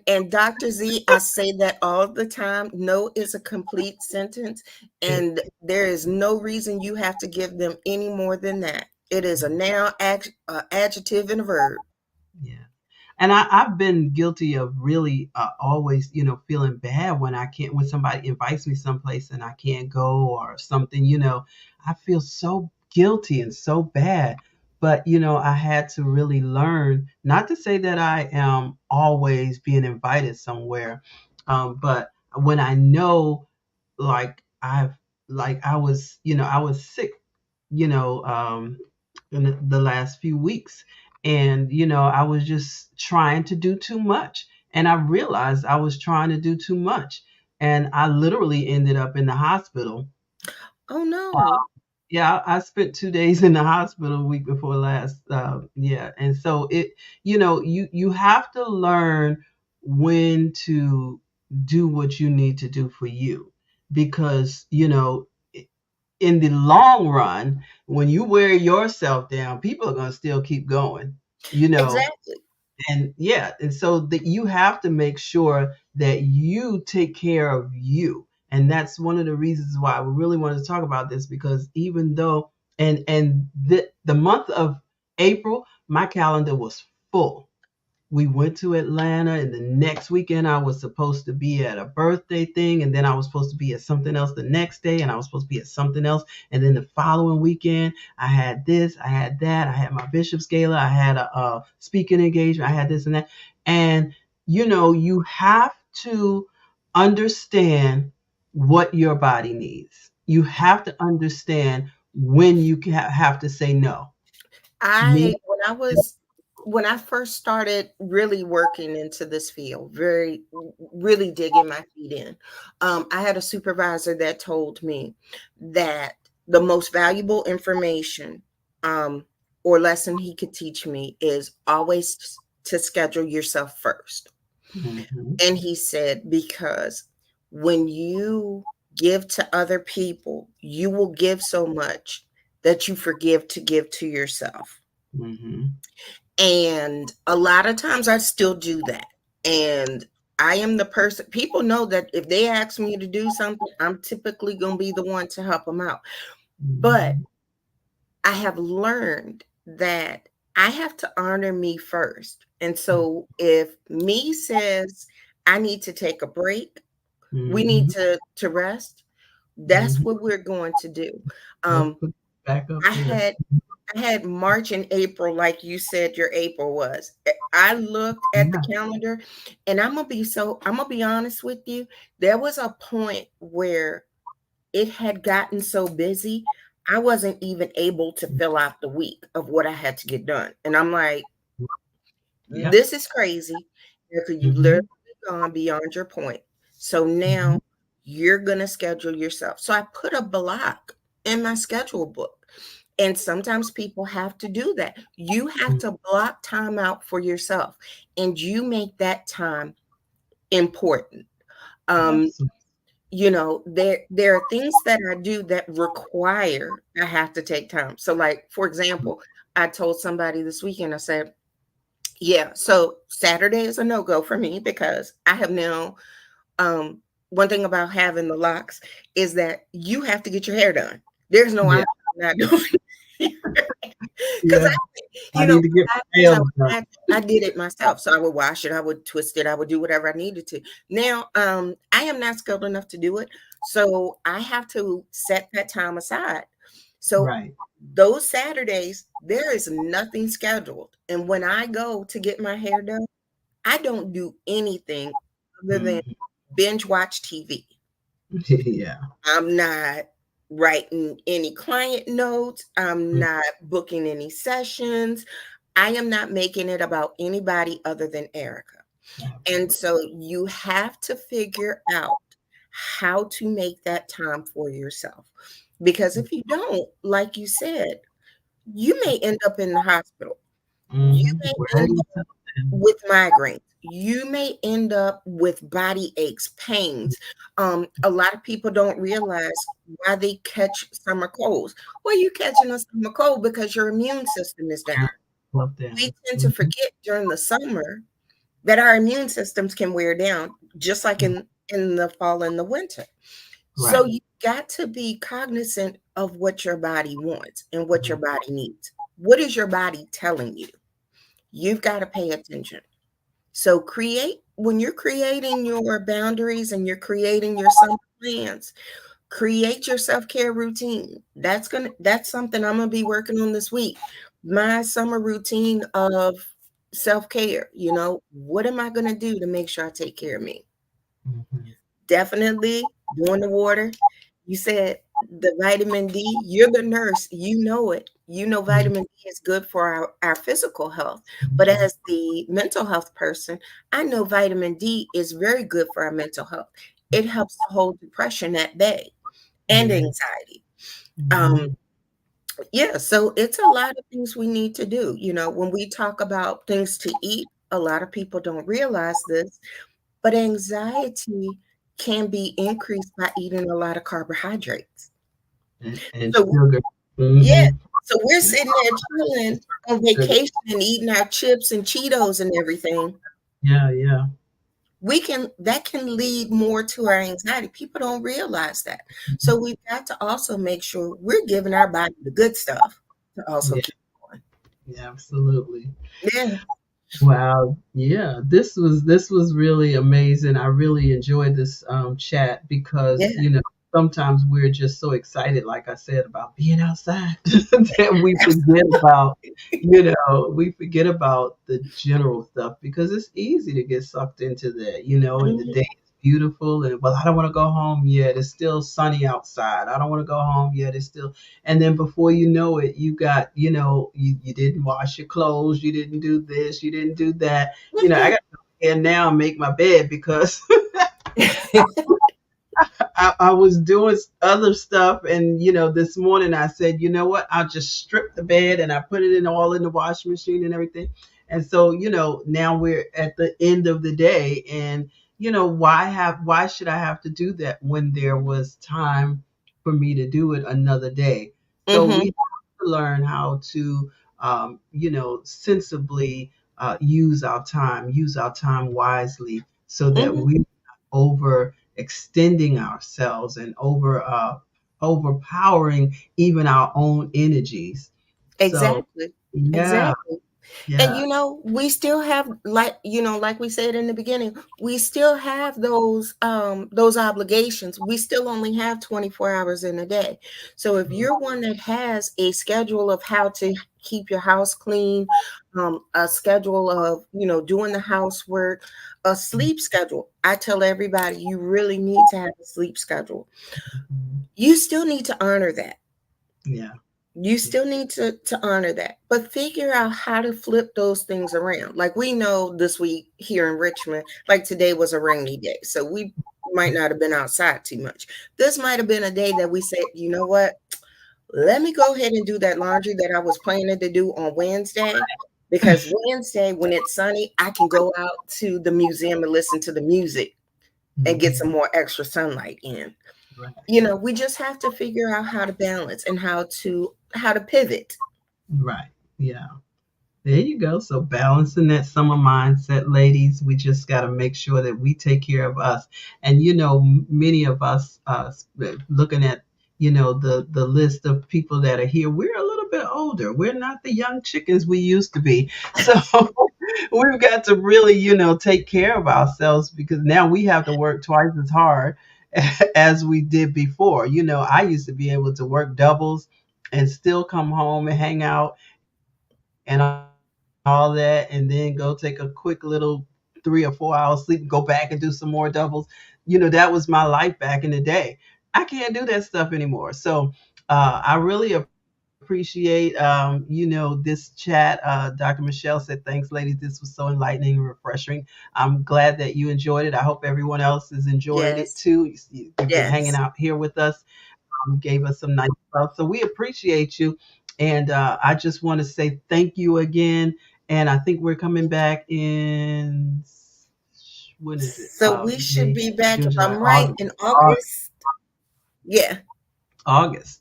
And Dr. Z, I say that all the time. No is a complete sentence, It, and there is no reason you have to give them any more than that. It is a noun, adjective, and a verb. yeah. And I've been guilty of really always, feeling bad when I can't, when somebody invites me someplace and I can't go or something, I feel so guilty and so bad. But, I had to really learn not to say that I am always being invited somewhere. But when I know, like, I was sick, you know, um, in the last few weeks. And, I was just trying to do too much. And I realized I was trying to do too much. And I literally ended up in the hospital. Oh no. Yeah, I spent 2 days in the hospital a week before last. Yeah. And so you have to learn when to do what you need to do for you because, in the long run, when you wear yourself down, people are going to still keep going, you know. Exactly. And yeah, and so that you have to make sure that you take care of you. And that's one of the reasons why we really wanted to talk about this because even though the month of April, my calendar was full. We went to Atlanta, and the next weekend I was supposed to be at a birthday thing, and then I was supposed to be at something else the next day, and I was supposed to be at something else, and then the following weekend I had this, I had that, I had my bishop's gala, I had a speaking engagement, I had this and that, and you have to understand what your body needs. You have to understand when you have to say no. Me, I when I was when I first started really working into this field, really digging my feet in, I had a supervisor that told me that the most valuable information or lesson he could teach me is always to schedule yourself first. Mhm, And he said, because when you give to other people, you will give so much that you forgive to give to yourself. mhm, And a lot of times I still do that. And I am the person, people know that if they ask me to do something, I'm typically going to be the one to help them out. But mhm. I have learned that I have to honor me first. And so if me says I need to take a break, we need Mhm, to rest, that's mhm. what we're going to do. Let's Um, put it back up I there. had I had March and April, like you said, your April was. I looked at the Yeah. calendar, and I'm gonna be honest with you. There was a point where it had gotten so busy, I wasn't even able to fill out the week of what I had to get done. And I'm like, Yep. this is crazy because you've literally Mhm, gone beyond your point. So mhm, now you're gonna schedule yourself. So I put a block in my schedule book. And sometimes people have to do that. You have mhm. to block time out for yourself and you make that time important. Um, Absolutely. there are things that I do that require I have to take time. So, like, for example, I told somebody this weekend, I said, yeah, so Saturday is a no-go for me because I have now one thing about having the locks is that you have to get your hair done. There's no Yeah. option not doing it. Because Yeah. I need to get I my wish I nails would done. I did it myself. So I would wash it, I would twist it, I would do whatever I needed to. Now, I am not skilled enough to do it. So I have to set that time aside. So Right. those Saturdays, there is nothing scheduled. And when I go to get my hair done, I don't do anything other than Mhm. binge watch TV. Yeah. I'm not writing any client notes. I'm Mhm. not booking any sessions. I am not making it about anybody other than Erika. And Absolutely. so you have to figure out how to make that time for yourself. Because if you don't, like you said, you may end up in the hospital. You Mm-hmm. may Where end you up something. with migraines. You may end up with body aches, pains. A lot of people don't realize why they catch summer colds. Well, you catching a summer cold because your immune system is down. Love We them. tend to Mm-hmm. forget during the summer that our immune systems can wear down, just like in the fall and the winter. So Right. you got to be cognizant of what your body wants and what your Mhm. body needs. What is your body telling you? You've got to pay attention. So create when you're creating your boundaries and you're creating your summer plans, create your self-care routine. That's something I'm gonna be working on this week. My summer routine of self-care. What am I gonna do to make sure I take care of me? Mhm. Definitely doing the water. You said the vitamin D, you're the nurse, you know it. You know Mhm. vitamin D is good for our physical health. But Mhm. as the mental health person, I know vitamin D is very good for our mental health. It helps to hold depression at bay and Mhm. anxiety. Um, Mhm. yeah, so it's a lot of things we need to do. When we talk about things to eat, a lot of people don't realize this, but anxiety can be increased by eating a lot of carbohydrates. And So, sugar. yeah, Mm-hmm. so we're sitting there chilling on Sugar. vacation and eating our chips and Cheetos and everything. Yeah, yeah. That can lead more to our anxiety. People don't realize that. So we've got to also make sure we're giving our body the good stuff to also Yeah, keep going. yeah, absolutely. Yeah, Wow. Yeah, this was really amazing. I really enjoyed this chat because, yeah, sometimes we're just so excited, like I said, about being outside that we forget about the general stuff because it's easy to get sucked into that, and the mhm, day is beautiful and well, I don't want to go home yet. It's still sunny outside. I don't want to go home yet. It's still and then before you know it, you got, you didn't wash your clothes, you didn't do this, you didn't do that. I mhm. got to go here now and make my bed because I was doing other stuff. And, this morning I said, you know what? I'll just strip the bed and I put it all in the washing machine and everything. And so, now we're at the end of the day. And, why should I have to do that when there was time for me to do it another day? So we Mhm, have to learn how to, sensibly use our time wisely so that mhm. we overextending ourselves and overpowering even our own energies. So Exactly, yeah, exactly. And yeah, we still have, like we said in the beginning, we still have those obligations. We still only have 24 hours in a day. So if you're one that has a schedule of how to keep your house clean, a schedule of, doing the housework, a sleep schedule. I tell everybody you really need to have a sleep schedule. mhm, You still need to honor that. yeah, You yeah, still need to honor that, but figure out how to flip those things around. Like we know this week here in Richmond, like today was a rainy day, so we might not have been outside too much. This might have been a day that we said, you know what, let me go ahead and do that laundry that I was planning to do on Wednesday. Because Wednesday, when it's sunny, I can go out to the museum and listen to the music and get some mhm, more extra sunlight in. right, We just have to figure out how to balance and how to pivot. right, yeah. There you go. So balancing that summer mindset, ladies, we just got to make sure that we take care of us. And many of us, looking at the list of people that are here, we're a little bit older. We're not the young chickens we used to be. So we've got to really take care of ourselves because now we have to work twice as hard as we did before. I used to be able to work doubles and still come home and hang out and all that, and then go take a quick little 3 or 4 hours sleep and go back and do some more doubles. That was my life back in the day. I can't do that stuff anymore. So I really appreciate appreciate this chat. Dr. Michelle said, thanks, ladies. This was so enlightening and refreshing. I'm glad that you enjoyed it. I hope everyone else is enjoying it Yes. too. You've been hanging Yes. out here with us. Gave us some nice stuff. So we appreciate you. And I just want to say thank you again. And I think we're coming back in, when is it? So we should May, be back, June, if July, I'm right, August. in August. August. Yeah. August.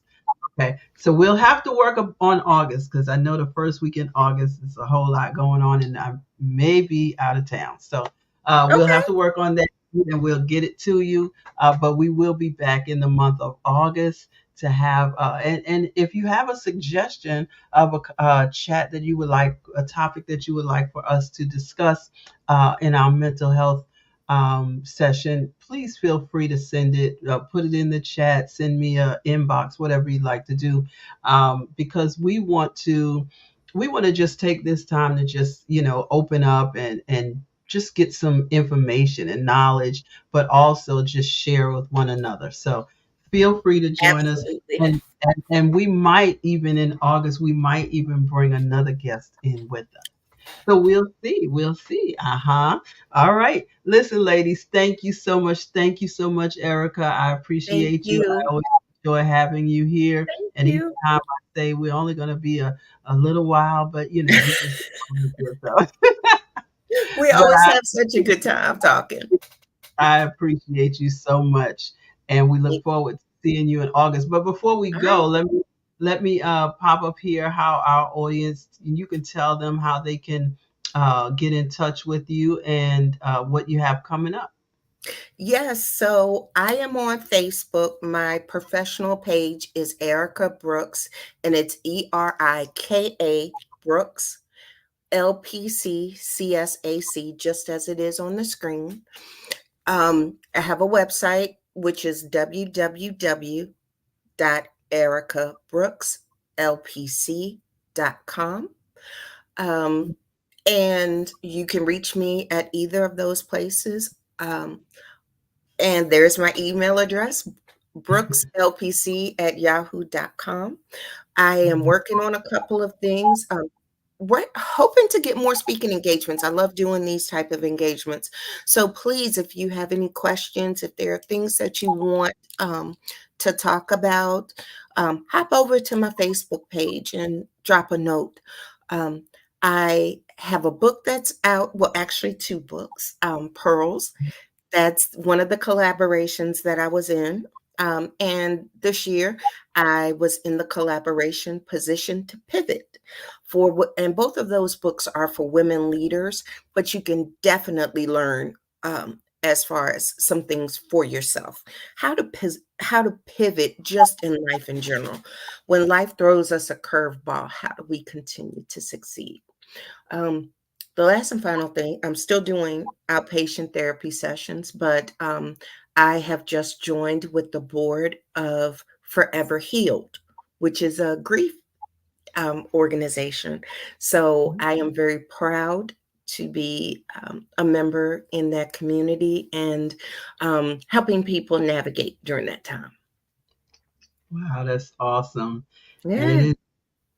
Okay, so we'll have to work on August because I know the first week in August is a whole lot going on, and I may be out of town. So we'll Okay. have to work on that, and we'll get it to you. But we will be back in the month of August to have. And if you have a suggestion of a chat that you would like, a topic that you would like for us to discuss in our mental health session, please feel free to send it, put it in the chat, send me a inbox, whatever you'd like to do, because we want to just take this time to just open up and just get some information and knowledge, but also just share with one another. So feel free to join us. Absolutely. And we might even in August, we might even bring another guest in with us. So we'll see. We'll see. Uh-huh. All right. Listen, ladies, thank you so much. Thank you so much, Erica. I Thank appreciate you. I you. always enjoy having you here. Thank And each you. time I say we're only going to be a little while, but we just so. We But always have such a good time talking. I appreciate you so much, and we look forward to seeing you in August. But before we All right. go, let me pop up here how our audience, you can tell them how they can get in touch with you and what you have coming up. Yes, so I am on Facebook. My professional page is Erika Brooks, and it's Erika Brooks, LPCCSAC, just as it is on the screen. I have a website, which is www.erikabrooks.lpc.com. And you can reach me at either of those places. And there's my email address, brookslpc@yahoo.com. I am working on a couple of things. We're hoping to get more speaking engagements. I love doing these type of engagements. So please, if you have any questions, if there are things that you want to talk about, hop over to my Facebook page and drop a note. I have a book that's out. Well, actually, two books. Pearls. That's one of the collaborations that I was in. And this year, I was in the collaboration Position to Pivot and both of those books are for women leaders, but you can definitely learn as far as some things for yourself, how to pivot just in life in general. When life throws us a curveball, how do we continue to succeed? Um, the last and final thing, I'm still doing outpatient therapy sessions, but I have just joined with the board of Forever Healed, which is a grief organization. So I am very proud to be a member in that community and helping people navigate during that time. Wow, that's awesome. And Yeah.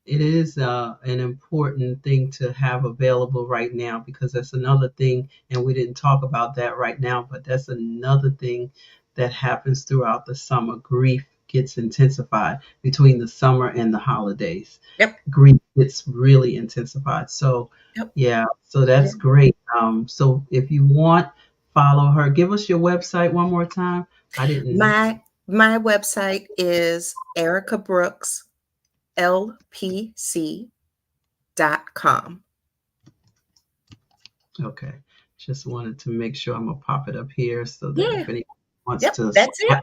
it is an important thing to have available right now, because that's another thing, and we didn't talk about that right now, but that's another thing that happens throughout the summer. Grief gets intensified between the summer and the holidays. Yep. Grief gets really intensified. So Yep. yeah, so that's Yeah. great. So if you want, follow her. Give us your website one more time. I didn't. My website is Erika Brooks LPC.com. Okay. Just wanted to make sure I'm gonna pop it up here so that Yeah. if anyone wants Yep. to That's it.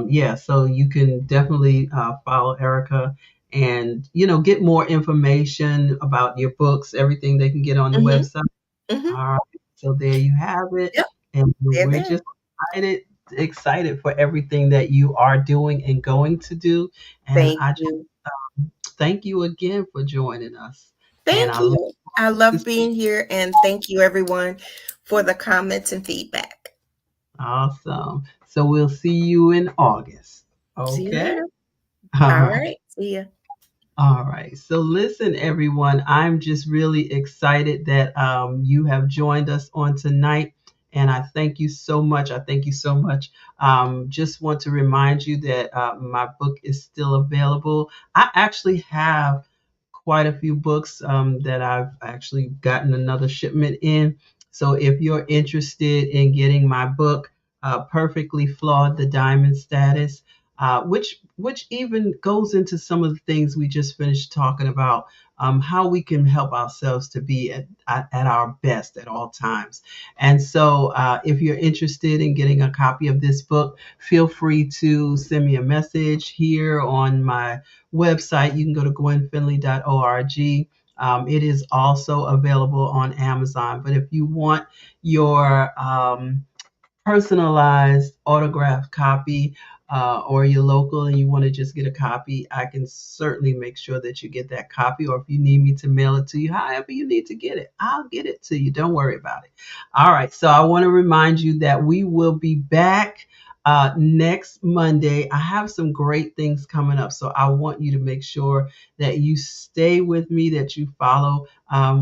yeah, so you can definitely follow Erica and get more information about your books, everything they can get on the Mm-hmm. website. Mm-hmm. All right, so there you have it, Yep. and They're we're there. just excited for everything that you are doing and going to do, and Thank I just you. thank you again for joining us, and Thank I look you. I forward love to being here, and thank you everyone for the comments and feedback. awesome. So we'll see you in August. See you Okay. later. All All right. right. See ya. All right. So listen, everyone, I'm just really excited that you have joined us on tonight. And I thank you so much. I thank you so much. Just want to remind you that my book is still available. I actually have quite a few books that I've actually gotten another shipment in. So if you're interested in getting my book, Perfectly Flawed The Diamond Status, which even goes into some of the things we just finished talking about, how we can help ourselves to be at our best at all times. And so, if you're interested in getting a copy of this book, feel free to send me a message here on my website. You can go to gwenfinley.org. It is also available on Amazon. But if you want your personalized autographed copy, or you're local and you want to just get a copy, I can certainly make sure that you get that copy. Or if you need me to mail it to you, however you need to get it, I'll get it to you. Don't worry about it. All right. So I want to remind you that we will be back next Monday. I have some great things coming up. So I want you to make sure that you stay with me, that you follow.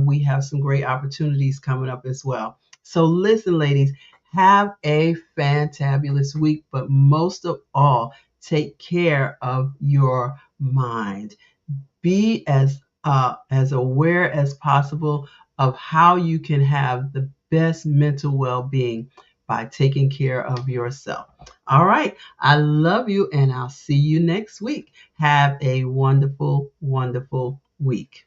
We have some great opportunities coming up as well. So listen, ladies, have a fantabulous week, but most of all, take care of your mind. Be as aware as possible of how you can have the best mental well-being by taking care of yourself. All right. I love you, and I'll see you next week. Have a wonderful, wonderful week.